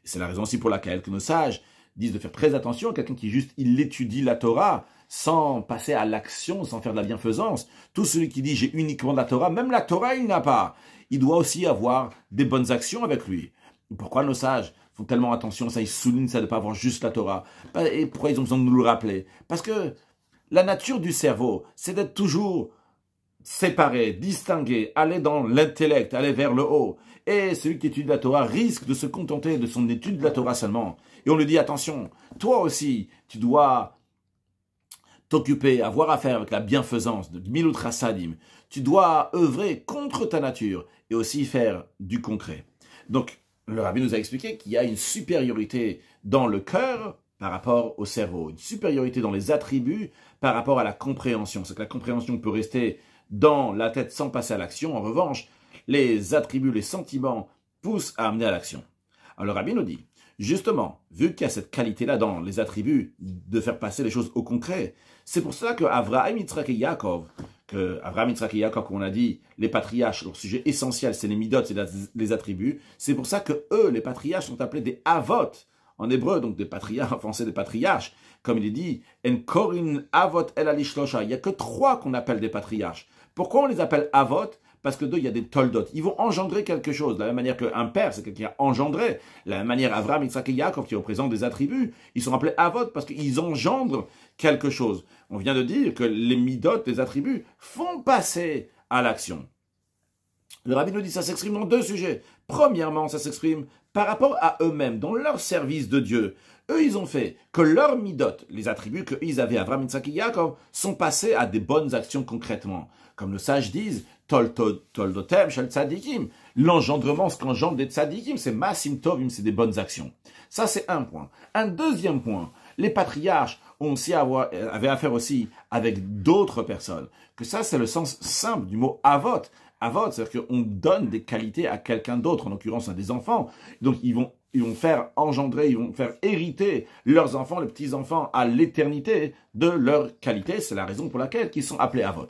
C'est la raison aussi pour laquelle que nos sages disent de faire très attention à quelqu'un qui juste, il étudie la Torah sans passer à l'action, sans faire de la bienfaisance. Tout celui qui dit j'ai uniquement de la Torah, même la Torah il n'a pas. Il doit aussi avoir des bonnes actions avec lui. Pourquoi nos sages font tellement attention, ça ils soulignent ça de ne pas avoir juste la Torah? Et pourquoi ils ont besoin de nous le rappeler? Parce que la nature du cerveau, c'est d'être toujours séparé, distingué, aller dans l'intellect, aller vers le haut. Et celui qui étudie la Torah risque de se contenter de son étude de la Torah seulement. Et on lui dit, attention, toi aussi, tu dois t'occuper, avoir affaire avec la bienfaisance de Milut Chassadim. Tu dois œuvrer contre ta nature et aussi faire du concret. Donc, le Rabbi nous a expliqué qu'il y a une supériorité dans le cœur par rapport au cerveau, une supériorité dans les attributs par rapport à la compréhension. C'est que la compréhension peut rester dans la tête sans passer à l'action. En revanche, les attributs, les sentiments poussent à amener à l'action. Alors le Rabbi nous dit Justement, vu qu'il y a cette qualité-là dans les attributs de faire passer les choses au concret, c'est pour cela que Avraham, Yitzhak et Yaakov, comme on a dit, les patriarches, leur sujet essentiel, c'est les midot, c'est les attributs. C'est pour ça que eux, les patriarches, sont appelés des avot en hébreu, donc des patriarches, en français des patriarches. Comme il est dit, en korin avot el alishlosha. Il n'y a que 3 qu'on appelle des patriarches. Pourquoi on les appelle avot? Parce que d'eux, il y a des toldot. Ils vont engendrer quelque chose. De la même manière qu'un père, c'est quelqu'un qui a engendré. De la même manière, Avraham, Yitzhak et Yaakov, qui représentent des attributs, ils sont appelés avot parce qu'ils engendrent quelque chose. On vient de dire que les midot, les attributs, font passer à l'action. Le rabbi nous dit, ça s'exprime dans 2 sujets. Premièrement, ça s'exprime par rapport à eux-mêmes, dans leur service de Dieu. Eux, ils ont fait que leurs midot, les attributs qu'ils avaient, Avraham, Yitzhak et Yaakov, sont passés à des bonnes actions concrètement. Comme nos sages disent, toldotem shel tzadikim. L'engendrement, ce qu'engendre des tzadikim, c'est masim tovim, c'est des bonnes actions. Ça, c'est un point. Un deuxième point, les patriarches avaient affaire aussi avec d'autres personnes. Que ça, c'est le sens simple du mot avot. Avot, c'est-à-dire qu'on donne des qualités à quelqu'un d'autre, en l'occurrence à des enfants. Donc, ils vont faire engendrer, ils vont faire hériter leurs enfants, les petits-enfants, à l'éternité de leur qualité. C'est la raison pour laquelle ils sont appelés avot.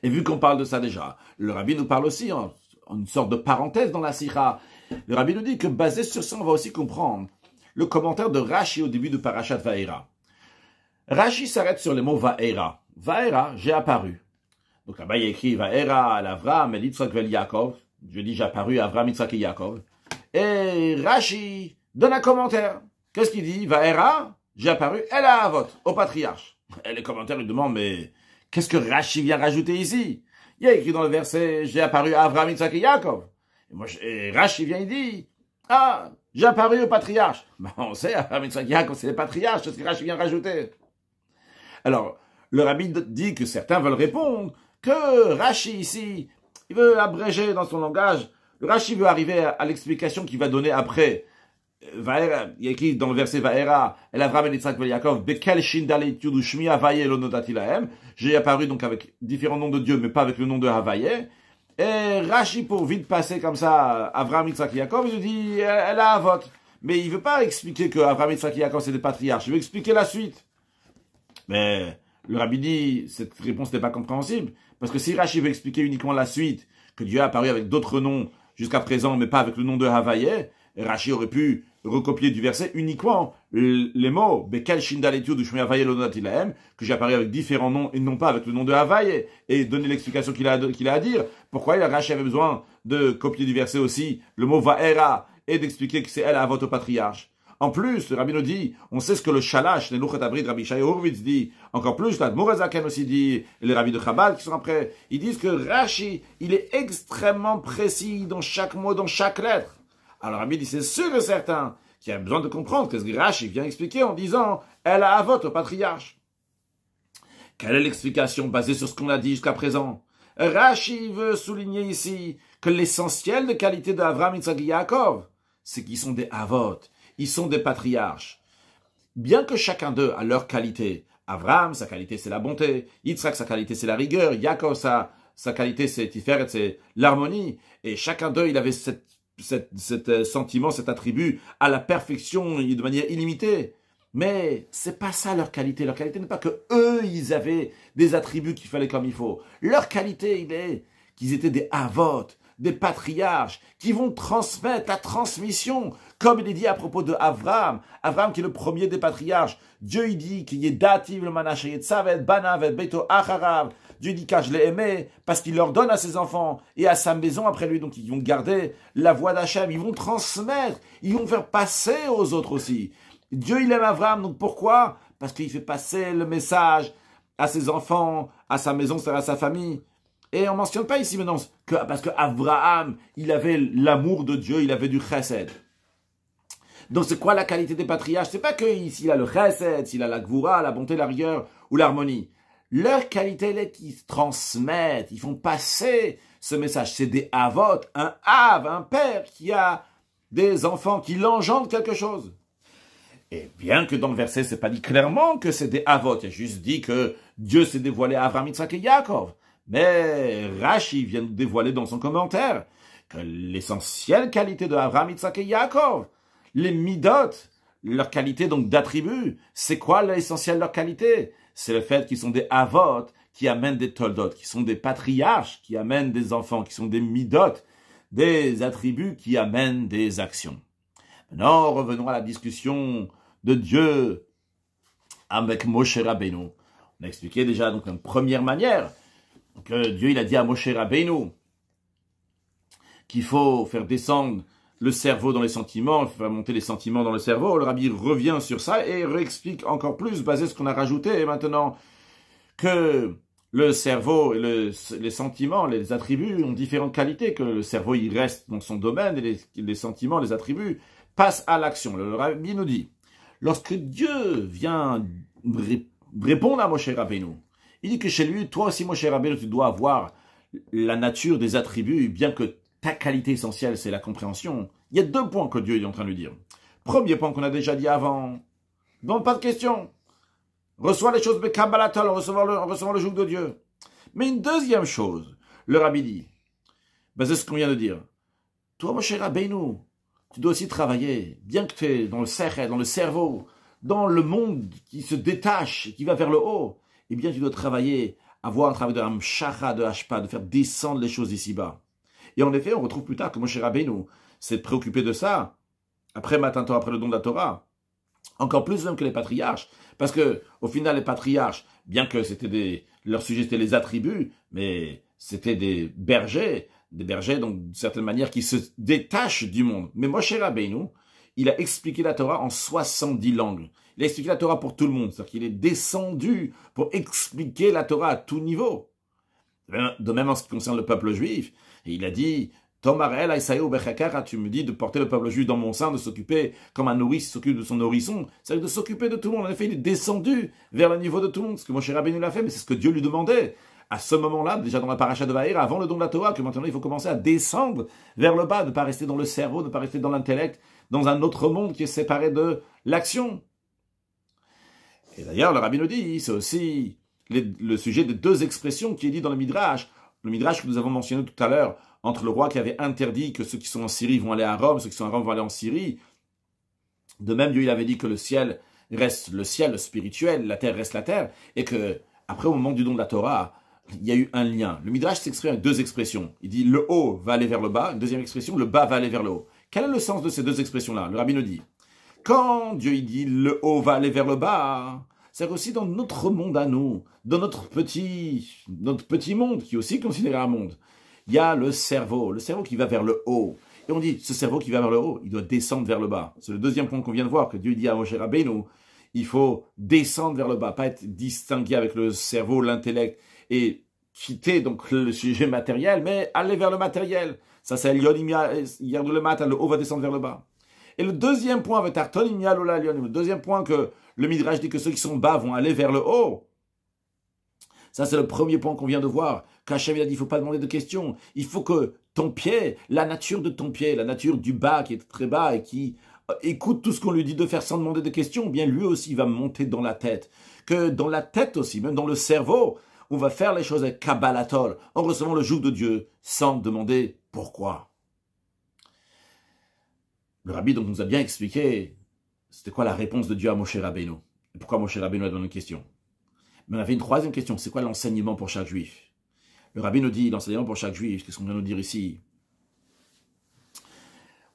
Et vu qu'on parle de ça déjà, le rabbi nous parle aussi en une sorte de parenthèse dans la sikha. Le rabbi nous dit que basé sur ça, on va aussi comprendre le commentaire de Rashi au début de Parashat Vaera. Rashi s'arrête sur les mots Vaera. Vaera, j'ai apparu. Donc là-bas, il y a écrit Vaera à Avram, et Yitzhak vel Yaakov. Je dis j'ai apparu à Avram, Yitzhak et Yaakov. Et Rashi donne un commentaire. Qu'est-ce qu'il dit? Vaera, j'ai apparu, elle a avot, au patriarche. Et les commentaires lui demandent, mais qu'est-ce que Rashi vient rajouter ici? Il y a écrit dans le verset, j'ai apparu à Avraham, Yitzhak et Yaakov. Et Rashi vient, il dit, ah, j'ai apparu au patriarche. Ben, on sait, Avraham, Yitzhak et Yaakov, c'est les patriarches, c'est ce que Rashi vient rajouter. Alors, le rabbi dit que certains veulent répondre que Rashi ici, il veut abréger dans son langage. Le Rashi veut arriver à l'explication qu'il va donner après. Vaera, il y a écrit dans le verset Vaera, El Avraham et Yitzhak vel Yaakov, Bekel Shindale Tudu Shmi Havaye lo nodati lahem. J'ai apparu donc avec différents noms de Dieu, mais pas avec le nom de Havaye. Et Rashi, pour vite passer comme ça, Avraham, Yitzhak et Yaakov, il dit, elle a avot. Mais il veut pas expliquer que Avraham, Yitzhak et Yaakov, c'est des patriarches. Il veut expliquer la suite. Mais le rabbi dit, cette réponse n'est pas compréhensible. Parce que si Rashi veut expliquer uniquement la suite, que Dieu a apparu avec d'autres noms jusqu'à présent, mais pas avec le nom de Havaye, Rashi aurait pu recopier du verset uniquement les mots Bekel Shindaletiu du Shmi Havaye Lonatilahem, que j'ai apparu avec différents noms et non pas avec le nom de Havaye, et donner l'explication qu'il a à dire. Pourquoi Rashi avait besoin de copier du verset aussi le mot Vaera et d'expliquer que c'est elle à vote au patriarche. En plus, le rabbi nous dit, on sait ce que le Shalash, les Luchat Abrid, Rabbi Shai Horvitz dit. Encore plus, l'Admor HaZaken aussi dit, et les rabbis de Chabad qui sont après, ils disent que Rashi, il est extrêmement précis dans chaque mot, dans chaque lettre. Alors, Rabbi dit, c'est sûr et certain qu'il y a besoin de comprendre qu'est-ce que Rashi vient expliquer en disant, elle a avot au patriarche. Quelle est l'explication basée sur ce qu'on a dit jusqu'à présent? Rashi veut souligner ici que l'essentiel de qualité d'Avraham, Yitzhak et Yaakov, c'est qu'ils sont des avot. Ils sont des patriarches. Bien que chacun d'eux a leur qualité. Avraham, sa qualité, c'est la bonté. Yitzhak, sa qualité, c'est la rigueur. Yaakov, sa qualité, c'est Tiferet, c'est l'harmonie. Et chacun d'eux, il avait cet sentiment, cet attribut à la perfection de manière illimitée. Mais c'est pas ça leur qualité. Leur qualité n'est pas que eux, ils avaient des attributs qu'il fallait comme il faut. Leur qualité, il est qu'ils étaient des avot, des patriarches, qui vont transmettre la transmission, comme il est dit à propos de Avraham. Avraham qui est le premier des patriarches. Dieu, il dit qu'il y ait dativ le manaché, Yetzavet, Banavet, Beto, Acharav. Dieu dit que je l'ai aimé, parce qu'il leur donne à ses enfants et à sa maison après lui. Donc ils vont garder la voix d'Hachem, ils vont transmettre, ils vont faire passer aux autres aussi. Dieu, il aime Avraham, donc pourquoi? Parce qu'il fait passer le message à ses enfants, à sa maison, c'est-à-dire à sa famille. Et on ne mentionne pas ici maintenant parce que Avraham, il avait l'amour de Dieu, il avait du chesed. Donc c'est quoi la qualité des patriarches? C'est pas que s'il a le chesed, s'il a la gvura, la bonté, la rigueur ou l'harmonie. Leur qualité, elle est qu'ils transmettent, ils font passer ce message. C'est des avot, un av, un père qui a des enfants, qui l'engendrent quelque chose. Et bien que dans le verset, c'est pas dit clairement que c'est des avot, il a juste dit que Dieu s'est dévoilé à Avraham, Yitzhak et Yaakov. Mais Rashi vient nous dévoiler dans son commentaire que l'essentielle qualité de Avraham, Yitzhak et Yaakov, Les midot, leur qualité donc d'attribut, c'est quoi l'essentiel de leur qualité? C'est le fait qu'ils sont des avot, qui amènent des toldot, qui sont des patriarches, qui amènent des enfants, qui sont des midot, des attributs qui amènent des actions. Maintenant, revenons à la discussion de Dieu avec Moshe Rabbeinu. On a expliqué déjà donc une première manière que Dieu il a dit à Moshe Rabbeinu qu'il faut faire descendre le cerveau dans les sentiments, faire monter les sentiments dans le cerveau. Le Rabbi revient sur ça et réexplique encore plus, basé sur ce qu'on a rajouté maintenant, que le cerveau et les sentiments, les attributs ont différentes qualités, que le cerveau il reste dans son domaine et les sentiments, les attributs passent à l'action. Le Rabbi nous dit, lorsque Dieu vient répondre à Moshe Rabbeinu, il dit que chez lui, toi aussi Moshe Rabbeinu, tu dois avoir la nature des attributs, bien que ta qualité essentielle, c'est la compréhension. Il y a 2 points que Dieu est en train de lui dire. Premier point qu'on a déjà dit avant, donc pas de question. Reçois les choses Kabbalatol, en recevant le joug de Dieu. Mais une deuxième chose, le Rabbi dit, c'est ce qu'on vient de dire. Toi, Moshe Rabbeinu, tu dois aussi travailler, bien que tu es dans le sechel, dans le cerveau, dans le monde qui se détache, qui va vers le haut, eh bien tu dois travailler, avoir un travail de hamshacha, de hashpa, de faire descendre les choses ici-bas. Et en effet, on retrouve plus tard que Moshe Rabbeinu s'est préoccupé de ça, après Matan Torah, après le don de la Torah, encore plus même que les patriarches, parce que au final les patriarches, bien que leur sujet c'était les attributs, mais c'était des bergers donc d'une certaine manière qui se détachent du monde. Mais Moshe Rabbeinu, il a expliqué la Torah en 70 langues. Il a expliqué la Torah pour tout le monde, c'est-à-dire qu'il est descendu pour expliquer la Torah à tout niveau. De même en ce qui concerne le peuple juif, et il a dit, tu me dis de porter le peuple juif dans mon sein, de s'occuper comme un nourrice s'occupe de son nourrisson, c'est-à-dire de s'occuper de tout le monde. En effet, il est descendu vers le niveau de tout le monde, ce que Moshe Rabbeinu l'a fait, mais c'est ce que Dieu lui demandait. À ce moment-là, déjà dans la paracha de Vaïra, avant le don de la Torah, que maintenant il faut commencer à descendre vers le bas, ne pas rester dans le cerveau, ne pas rester dans l'intellect, dans un autre monde qui est séparé de l'action. Et d'ailleurs, le Rabbi nous dit, c'est aussi le sujet de 2 expressions qui est dit dans le Midrash que nous avons mentionné tout à l'heure, entre le roi qui avait interdit que ceux qui sont en Syrie vont aller à Rome, ceux qui sont à Rome vont aller en Syrie. De même, Dieu il avait dit que le ciel reste le ciel, le spirituel, la terre reste la terre, et que après, au moment du don de la Torah, il y a eu un lien. Le Midrash s'exprime avec 2 expressions. Il dit le haut va aller vers le bas, une deuxième expression, le bas va aller vers le haut. Quel est le sens de ces 2 expressions-là? Le Rabbi nous dit, quand Dieu il dit le haut va aller vers le bas, c'est aussi dans notre monde à nous, dans notre petit monde, qui est aussi considéré un monde. Il y a le cerveau qui va vers le haut. Et on dit, ce cerveau qui va vers le haut, il doit descendre vers le bas. C'est le deuxième point qu'on vient de voir, que Dieu dit à Moshe Rabbeinu, il faut descendre vers le bas, pas être distingué avec le cerveau, l'intellect, et quitter donc le sujet matériel, mais aller vers le matériel. Ça c'est le matin, le haut va descendre vers le bas. Et le deuxième point, le deuxième point que le Midrash dit que ceux qui sont bas vont aller vers le haut. Ça, c'est le premier point qu'on vient de voir. Qu'Hachem, il a dit, il ne faut pas demander de questions. Il faut que ton pied, la nature de ton pied, la nature du bas qui est très bas et qui écoute tout ce qu'on lui dit de faire sans demander de questions, bien lui aussi va monter dans la tête. Que dans la tête aussi, même dans le cerveau, on va faire les choses avec Kabbalatol, en recevant le joug de Dieu, sans demander pourquoi. Le Rabbi donc nous a bien expliqué c'était quoi la réponse de Dieu à Moshe Rabbeinu. Et pourquoi Moshe Rabbeinu a donné une question. Mais on avait une troisième question, c'est quoi l'enseignement pour chaque juif? Le Rabbi nous dit, l'enseignement pour chaque juif, qu'est-ce qu'on vient nous dire ici?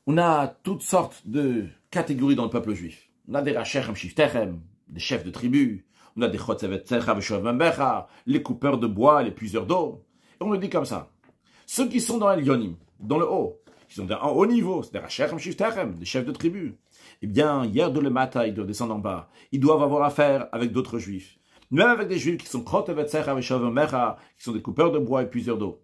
On a toutes sortes de catégories dans le peuple juif. On a des Rachem Shiftechem, des chefs de tribu, on a des Chotzevet Tzecha Veshov Membecha, les coupeurs de bois, les puiseurs d'eau. Et on le dit comme ça. Ceux qui sont dans l'Elyonim, dans le haut, qui sont en haut niveau, c'est des Rachem Shiftechem, des chefs de tribu. Eh bien, hier de le matin, ils doivent descendre en bas. Ils doivent avoir affaire avec d'autres juifs. Même avec des juifs qui sont qui sont des coupeurs de bois et puiseurs d'eau.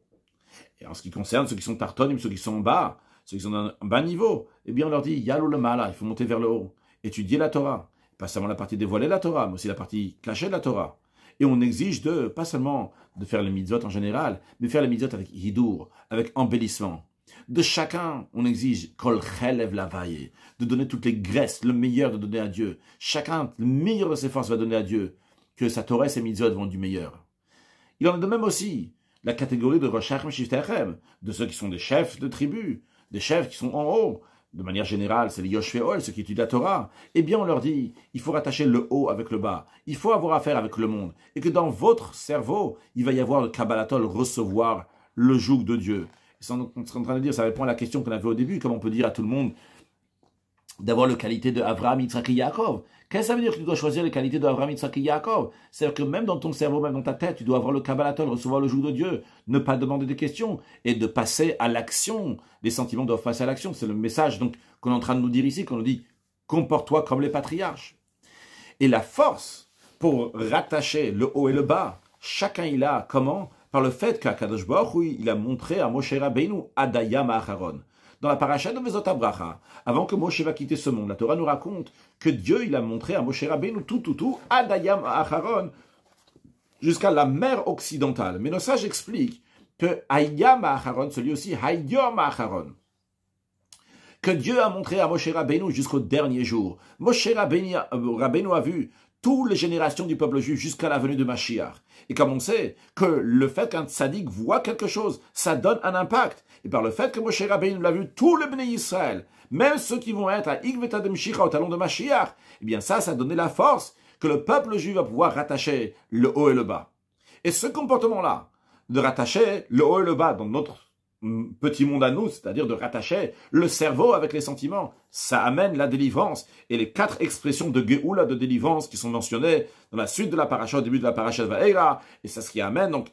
Et en ce qui concerne ceux qui sont tartonim, ceux qui sont en bas, ceux qui sont dans un bas niveau, eh bien on leur dit, yalou le mala, il faut monter vers le haut, étudier la Torah. Pas seulement la partie dévoilée de la Torah, mais aussi la partie cachée de la Torah. Et on exige pas seulement de faire les mitzvot en général, mais faire les mitzvot avec hidour, avec embellissement. De chacun, on exige kol chelev lavaye, de donner toutes les graisses, le meilleur de donner à Dieu. Chacun, le meilleur de ses forces va donner à Dieu. Que sa Torah et ses mitzvot vont du meilleur. Il en est de même aussi la catégorie de Roshachem Shiftechem, de ceux qui sont des chefs de tribu, des chefs qui sont en haut, de manière générale, c'est les Yoshveol, ceux qui étudient la Torah, eh bien on leur dit, il faut rattacher le haut avec le bas, il faut avoir affaire avec le monde, et que dans votre cerveau, il va y avoir le Kabbalatol, recevoir le joug de Dieu. C'est en train de dire, ça répond à la question qu'on avait au début, comme on peut dire à tout le monde d'avoir les qualités de Avraham, Yitzhak et Yaakov. Qu'est-ce que ça veut dire que tu dois choisir les qualités de Avraham, Yitzhak et Yaakov? C'est-à-dire que même dans ton cerveau, même dans ta tête, tu dois avoir le Kabbalatol, recevoir le joug de Dieu, ne pas demander des questions et de passer à l'action. Les sentiments doivent passer à l'action. C'est le message donc qu'on est en train de nous dire ici, qu'on nous dit comporte-toi comme les patriarches. Et la force pour rattacher le haut et le bas, chacun il a comment? Par le fait qu'Akadosh Baruch Hu, il a montré à Moshe Rabbeinu Adayam Aharon. Dans la paracha de Vezot Abracha, avant que Moshe va quitter ce monde, la Torah nous raconte que Dieu il a montré à Moshe Rabbeinu tout, Adayam Aharon, jusqu'à la mer occidentale. Mais nos sages expliquent que Hayam Aharon, celui aussi Hayom Aharon, que Dieu a montré à Moshe Rabbeinu jusqu'au dernier jour. Moshe Rabbeinu a vu toutes les générations du peuple juif jusqu'à la venue de Mashiach. Et comme on sait que le fait qu'un tzaddik voit quelque chose, ça donne un impact. Et par le fait que Moshe Rabbeinu l'a vu, tout le Bnei Israël, même ceux qui vont être à Igveta de Mshicha, au talon de Mashiach, eh bien ça donné la force que le peuple juif va pouvoir rattacher le haut et le bas. Et ce comportement-là, de rattacher le haut et le bas dans notre petit monde à nous, c'est-à-dire de rattacher le cerveau avec les sentiments, ça amène la délivrance. Et les 4 expressions de Géoula, de délivrance, qui sont mentionnées dans la suite de la paracha, au début de la paracha de Vaera, et c'est ce qui amène donc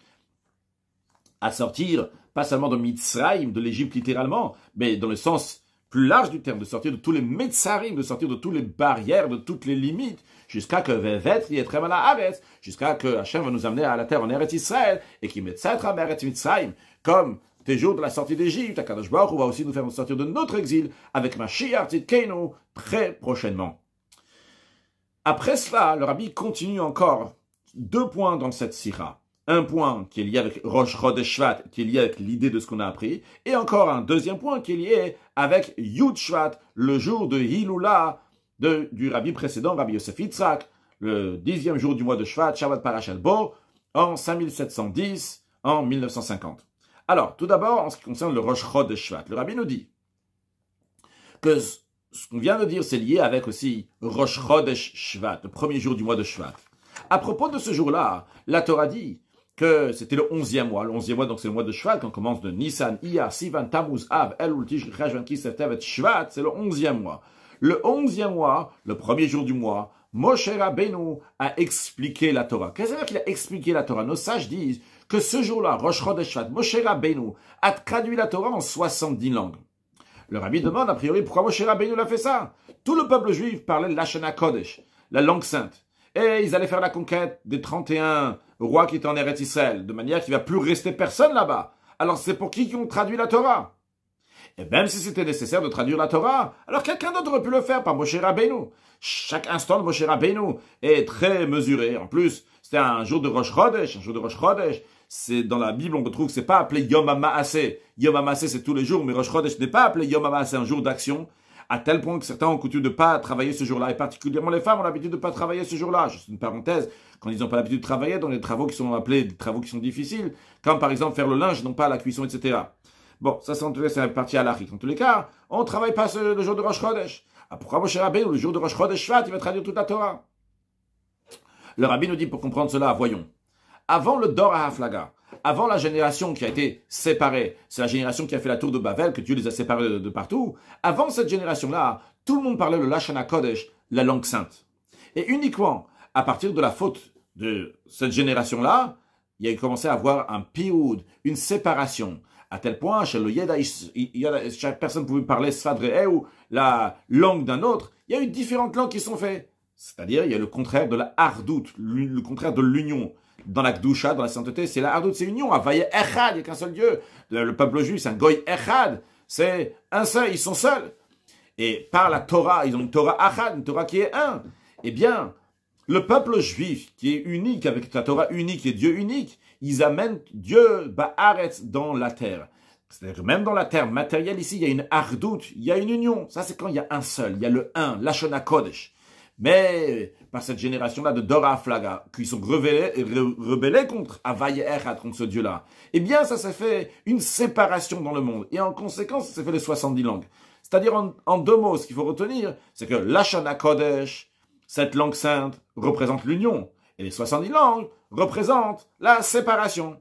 à sortir, pas seulement de Mitzrayim, de l'Égypte littéralement, mais dans le sens plus large du terme, de sortir de tous les Metzarim, de sortir de toutes les barrières, de toutes les limites, jusqu'à que Vevet Yetrem ala Aretz, jusqu'à que Hachem va nous amener à la terre en Eretz Israël, et qui Metzetra Eretz Mitzrayim, comme tes jours de la sortie d'Égypte, Akadosh Baruch Hu va aussi nous faire sortir de notre exil avec Mashiach Tzidkeinu très prochainement. Après cela, le Rabbi continue encore 2 points dans cette sira. Un point qui est lié avec Rosh Chodesh Shvat, qui est lié avec l'idée de ce qu'on a appris, et encore un deuxième point qui est lié avec Yud Shvat, le jour de Hilula du Rabbi précédent, Rabbi Yosef Yitzhak, le 10e jour du mois de Shvat, Shabbat Parashat Bo, en 5710, en 1950. Alors, tout d'abord, en ce qui concerne le Rosh Chodesh Shvat, le Rabbi nous dit que ce qu'on vient de dire, c'est lié avec aussi Rosh Chodesh Shvat, le premier jour du mois de Shvat. À propos de ce jour-là, la Torah dit que c'était le 11e mois. Le 11e mois, donc c'est le mois de Shvat, qu'on commence de Nissan, Iyar, Sivan, Tammuz, Av, Elul, Tishri, Cheshvan, Kislev, Tevet, Shvat, c'est le 11e mois. Le 11e mois, le premier jour du mois, Moshe Rabbeinu a expliqué la Torah. Qu'est-ce que ça veut dire qu'il a expliqué la Torah? Nos sages disent que ce jour-là, Rosh Chodesh Shvat, Moshe Rabbeinu a traduit la Torah en 70 langues. Le Rabbi demande, a priori, pourquoi Moshe Rabbeinu l'a fait ça? Tout le peuple juif parlait le Lashon HaKodesh, la langue sainte. Et ils allaient faire la conquête des 31 rois qui étaient en Eretz Israël, de manière qu'il ne va plus rester personne là-bas. Alors c'est pour qui ont traduit la Torah? Et même si c'était nécessaire de traduire la Torah, alors quelqu'un d'autre aurait pu le faire, par Moshe Rabbeinu. Chaque instant de Moshe Rabbeinu est très mesuré. En plus, c'était un jour de Rosh Chodesh, c'est dans la Bible, on retrouve que c'est pas appelé Yom HaMaaseh. Yom HaMaaseh, c'est tous les jours, mais Rosh Chodesh n'est pas appelé Yom HaMaaseh, un jour d'action, à tel point que certains ont coutume de ne pas travailler ce jour-là, et particulièrement les femmes ont l'habitude de ne pas travailler ce jour-là. Juste une parenthèse, quand ils n'ont pas l'habitude de travailler dans les travaux qui sont appelés des travaux qui sont difficiles, comme par exemple faire le linge, non pas la cuisson, etc. Bon, ça c'est partie à l'Arik. En tous les cas, on ne travaille pas le jour de Rosh Chodesh. Ah, pourquoi Moshe Rabbeinu, le jour de Rosh Chodesh Shvat, il va traduire toute la Torah? Le Rabbi nous dit, pour comprendre cela, voyons. Avant le Dor HaHaflaga, avant la génération qui a été séparée, c'est la génération qui a fait la tour de Babel, que Dieu les a séparés de partout. Avant cette génération-là, tout le monde parlait le Lashon HaKodesh, la langue sainte. Et uniquement à partir de la faute de cette génération-là, il y a commencé à avoir un pioud, une séparation, à tel point, chez le Yeda, chaque personne pouvait parler Sfadre ou la langue d'un autre. Il y a eu différentes langues qui sont faites. C'est-à-dire, il y a le contraire de la hardout, le contraire de l'union. Dans la Gdusha, dans la sainteté, c'est la hardout, c'est l'union. Avaye Echad, il n'y a qu'un seul Dieu. Le peuple juif, c'est un Goy Echad. C'est un seul, ils sont seuls. Et par la Torah, ils ont une Torah Achad, une Torah qui est un. Eh bien, le peuple juif, qui est unique, avec la Torah unique et Dieu unique, ils amènent Dieu, Ba'aretz, dans la terre. C'est-à-dire que même dans la terre matérielle, ici, il y a une hardout, il y a une union. Ça, c'est quand il y a un seul, il y a le un, Lashon HaKodesh. Mais par cette génération-là de Dor HaFlaga, qui sont rebellés contre Havaye Echad, contre ce Dieu-là, eh bien, ça s'est fait une séparation dans le monde. Et en conséquence, ça s'est fait les 70 langues. C'est-à-dire en deux mots, ce qu'il faut retenir, c'est que Lashon HaKodesh, cette langue sainte, représente l'union. Et les 70 langues représentent la séparation.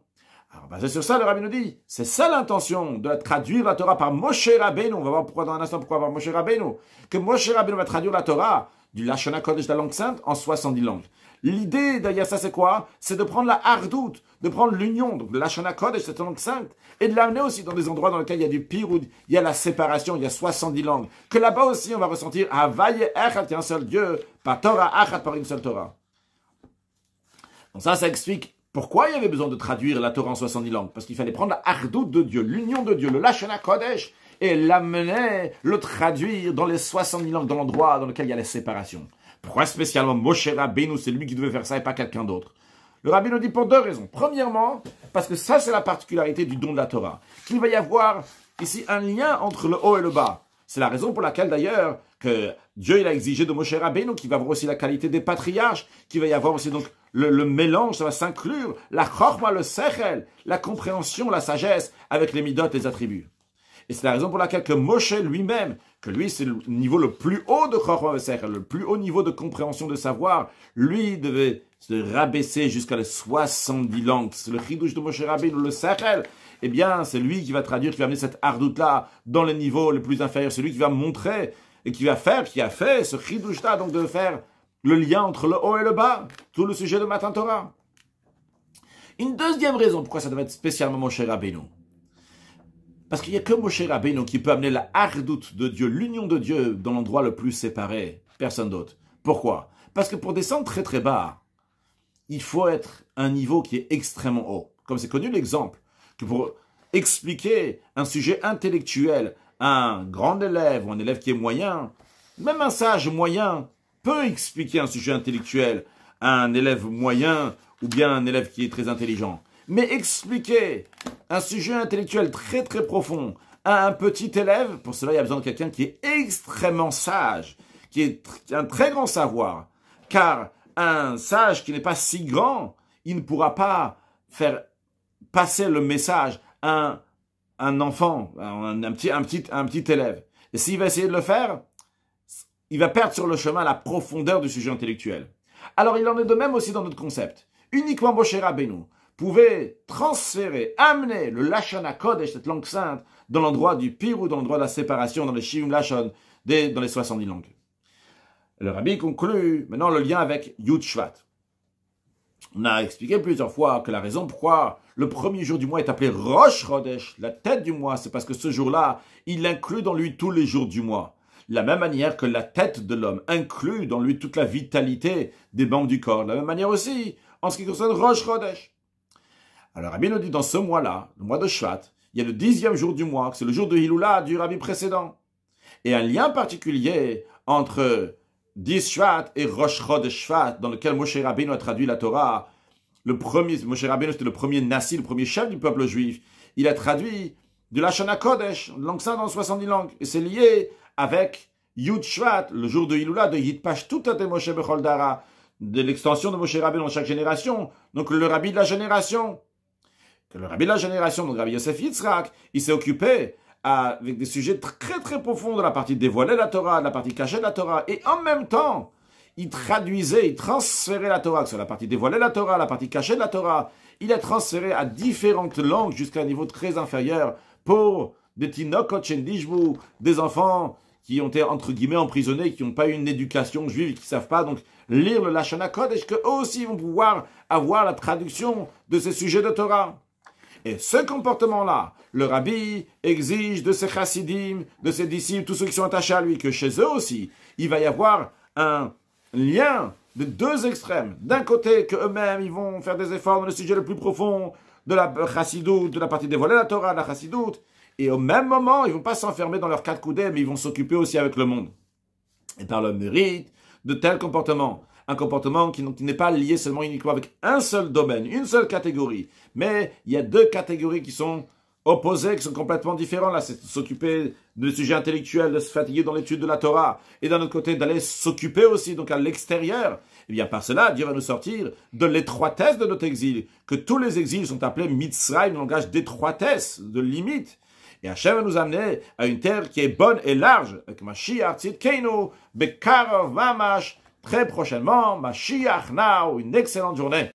Alors, basé sur ça, le Rabbi nous dit, c'est ça l'intention de traduire la Torah par Moshe Rabbeinu. On va voir pourquoi dans un instant, pourquoi par Moshe Rabbeinu. Que Moshe Rabbeinu va traduire la Torah du Lashon HaKodesh, de la langue sainte, en 70 langues. L'idée derrière ça, c'est quoi? C'est de prendre la hardout, de prendre l'union, donc le Lashon HaKodesh, cette langue sainte, et de l'amener aussi dans des endroits dans lesquels il y a du pire, où il y a la séparation, il y a 70 langues. Que là-bas aussi, on va ressentir Havaye Echad, qui est un seul Dieu, par Torah Achad, par une seule Torah. Donc ça explique pourquoi il y avait besoin de traduire la Torah en 70 langues. Parce qu'il fallait prendre la hardout de Dieu, l'union de Dieu, le Lashon HaKodesh, et l'amener, le traduire dans les 70 langues, dans l'endroit dans lequel il y a la séparation. Pourquoi spécialement Moshe Rabbeinu, c'est lui qui devait faire ça et pas quelqu'un d'autre? Le Rabbi nous dit pour deux raisons. Premièrement, parce que ça c'est la particularité du don de la Torah. Qu'il va y avoir ici un lien entre le haut et le bas. C'est la raison pour laquelle d'ailleurs que Dieu il a exigé de Moshe Rabbeinu qu'il va avoir aussi la qualité des patriarches, qu'il va y avoir aussi donc le mélange, ça va s'inclure, la chorma, le sechel, la compréhension, la sagesse avec les midot, les attributs. Et c'est la raison pour laquelle que Moshe lui-même, que lui c'est le niveau le plus haut de chorma, le plus haut niveau de compréhension de savoir, lui devait se rabaisser jusqu'à les 70 langues. C'est le chidouche de Moshe Rabbeinu, le sechel. Eh bien, c'est lui qui va traduire, qui va amener cette hardout-là dans les niveaux les plus inférieurs. C'est lui qui va montrer et qui a fait ce chidouche-là, donc de faire le lien entre le haut et le bas, tout le sujet de Matan Torah. Une deuxième raison pourquoi ça devait être spécialement Moshe Rabbeinu. Parce qu'il n'y a que Moshe Rabbeinu qui peut amener la hardout de Dieu, l'union de Dieu dans l'endroit le plus séparé. Personne d'autre. Pourquoi? Parce que pour descendre très très bas, il faut être un niveau qui est extrêmement haut. Comme c'est connu l'exemple, que pour expliquer un sujet intellectuel à un grand élève ou un élève qui est moyen, même un sage moyen peut expliquer un sujet intellectuel à un élève moyen ou bien un élève qui est très intelligent. Mais expliquer un sujet intellectuel très très profond à un petit élève, pour cela il y a besoin de quelqu'un qui est extrêmement sage, qui a un très grand savoir. Car un sage qui n'est pas si grand, il ne pourra pas faire passer le message à un enfant, un petit élève. Et s'il va essayer de le faire, il va perdre sur le chemin la profondeur du sujet intellectuel. Alors il en est de même aussi dans notre concept. Uniquement Moshe Rabbeinu pouvait transférer, amener le Lashon HaKodesh, cette langue sainte, dans l'endroit du Pirou, dans l'endroit de la séparation, dans les Shivim Lashon, dans les 70 langues. Le Rabbi conclut maintenant le lien avec Yud Shvat. On a expliqué plusieurs fois que la raison pourquoi le premier jour du mois est appelé Rosh Chodesh, la tête du mois, c'est parce que ce jour-là, il inclut dans lui tous les jours du mois. De la même manière que la tête de l'homme inclut dans lui toute la vitalité des membres du corps. De la même manière aussi, en ce qui concerne Rosh Chodesh. Alors, Rabbi nous dit dans ce mois-là, le mois de Shvat, il y a le 10e jour du mois, c'est le jour de Hiloula du Rabbi précédent. Et un lien particulier entre 10 Shvat et Rosh Chodesh Shvat, dans lequel Moshe Rabbeinu a traduit la Torah. Moshe Rabbeinu, c'était le premier Nassi, le premier chef du peuple juif. Il a traduit de Lashon HaKodesh, langue sainte dans 70 langues. Et c'est lié avec Yud Shvat, le jour de Hiloula, de Yitpashtuta de Moshe Bechol Dara, de l'extension de Moshe Rabbeinu dans chaque génération. Donc le Rabbi de la génération. Le Rabbi de la génération, donc Rabbi Yosef Yitzhak, il s'est occupé avec des sujets très très profonds de la partie dévoilée de la Torah, de la partie cachée de la Torah, et en même temps, il traduisait, il transférait la Torah, sur la partie dévoilée de la Torah, la partie cachée de la Torah, il a transféré à différentes langues jusqu'à un niveau très inférieur pour des tinokot shendishbu, des enfants qui ont été entre guillemets emprisonnés, qui n'ont pas eu une éducation juive et qui ne savent pas donc lire le Lashon HaKodesh, qu'eux aussi vont pouvoir avoir la traduction de ces sujets de Torah. Et ce comportement-là, le Rabbi exige de ses chassidim, de ses disciples, tous ceux qui sont attachés à lui, que chez eux aussi, il va y avoir un lien de deux extrêmes. D'un côté, qu'eux-mêmes, ils vont faire des efforts dans le sujet le plus profond de la chassidoute, de la partie dévoilée de la Torah, de la chassidoute, et au même moment, ils ne vont pas s'enfermer dans leur quatre coudées, mais ils vont s'occuper aussi avec le monde. Et par le mérite de tel comportement, un comportement qui n'est pas lié seulement uniquement avec un seul domaine, une seule catégorie, mais il y a deux catégories qui sont opposées, qui sont complètement différentes. Là, c'est s'occuper de sujets intellectuels, de se fatiguer dans l'étude de la Torah, et d'un autre côté, d'aller s'occuper aussi donc à l'extérieur. Et bien par cela, Dieu va nous sortir de l'étroitesse de notre exil, que tous les exils sont appelés Mitzrayim, le langage d'étroitesse, de limite. Et Hachem va nous amener à une terre qui est bonne et large, avec Mashiach Tzidkeinu, Bekarov Mamash, très prochainement, Mashiach Now, une excellente journée.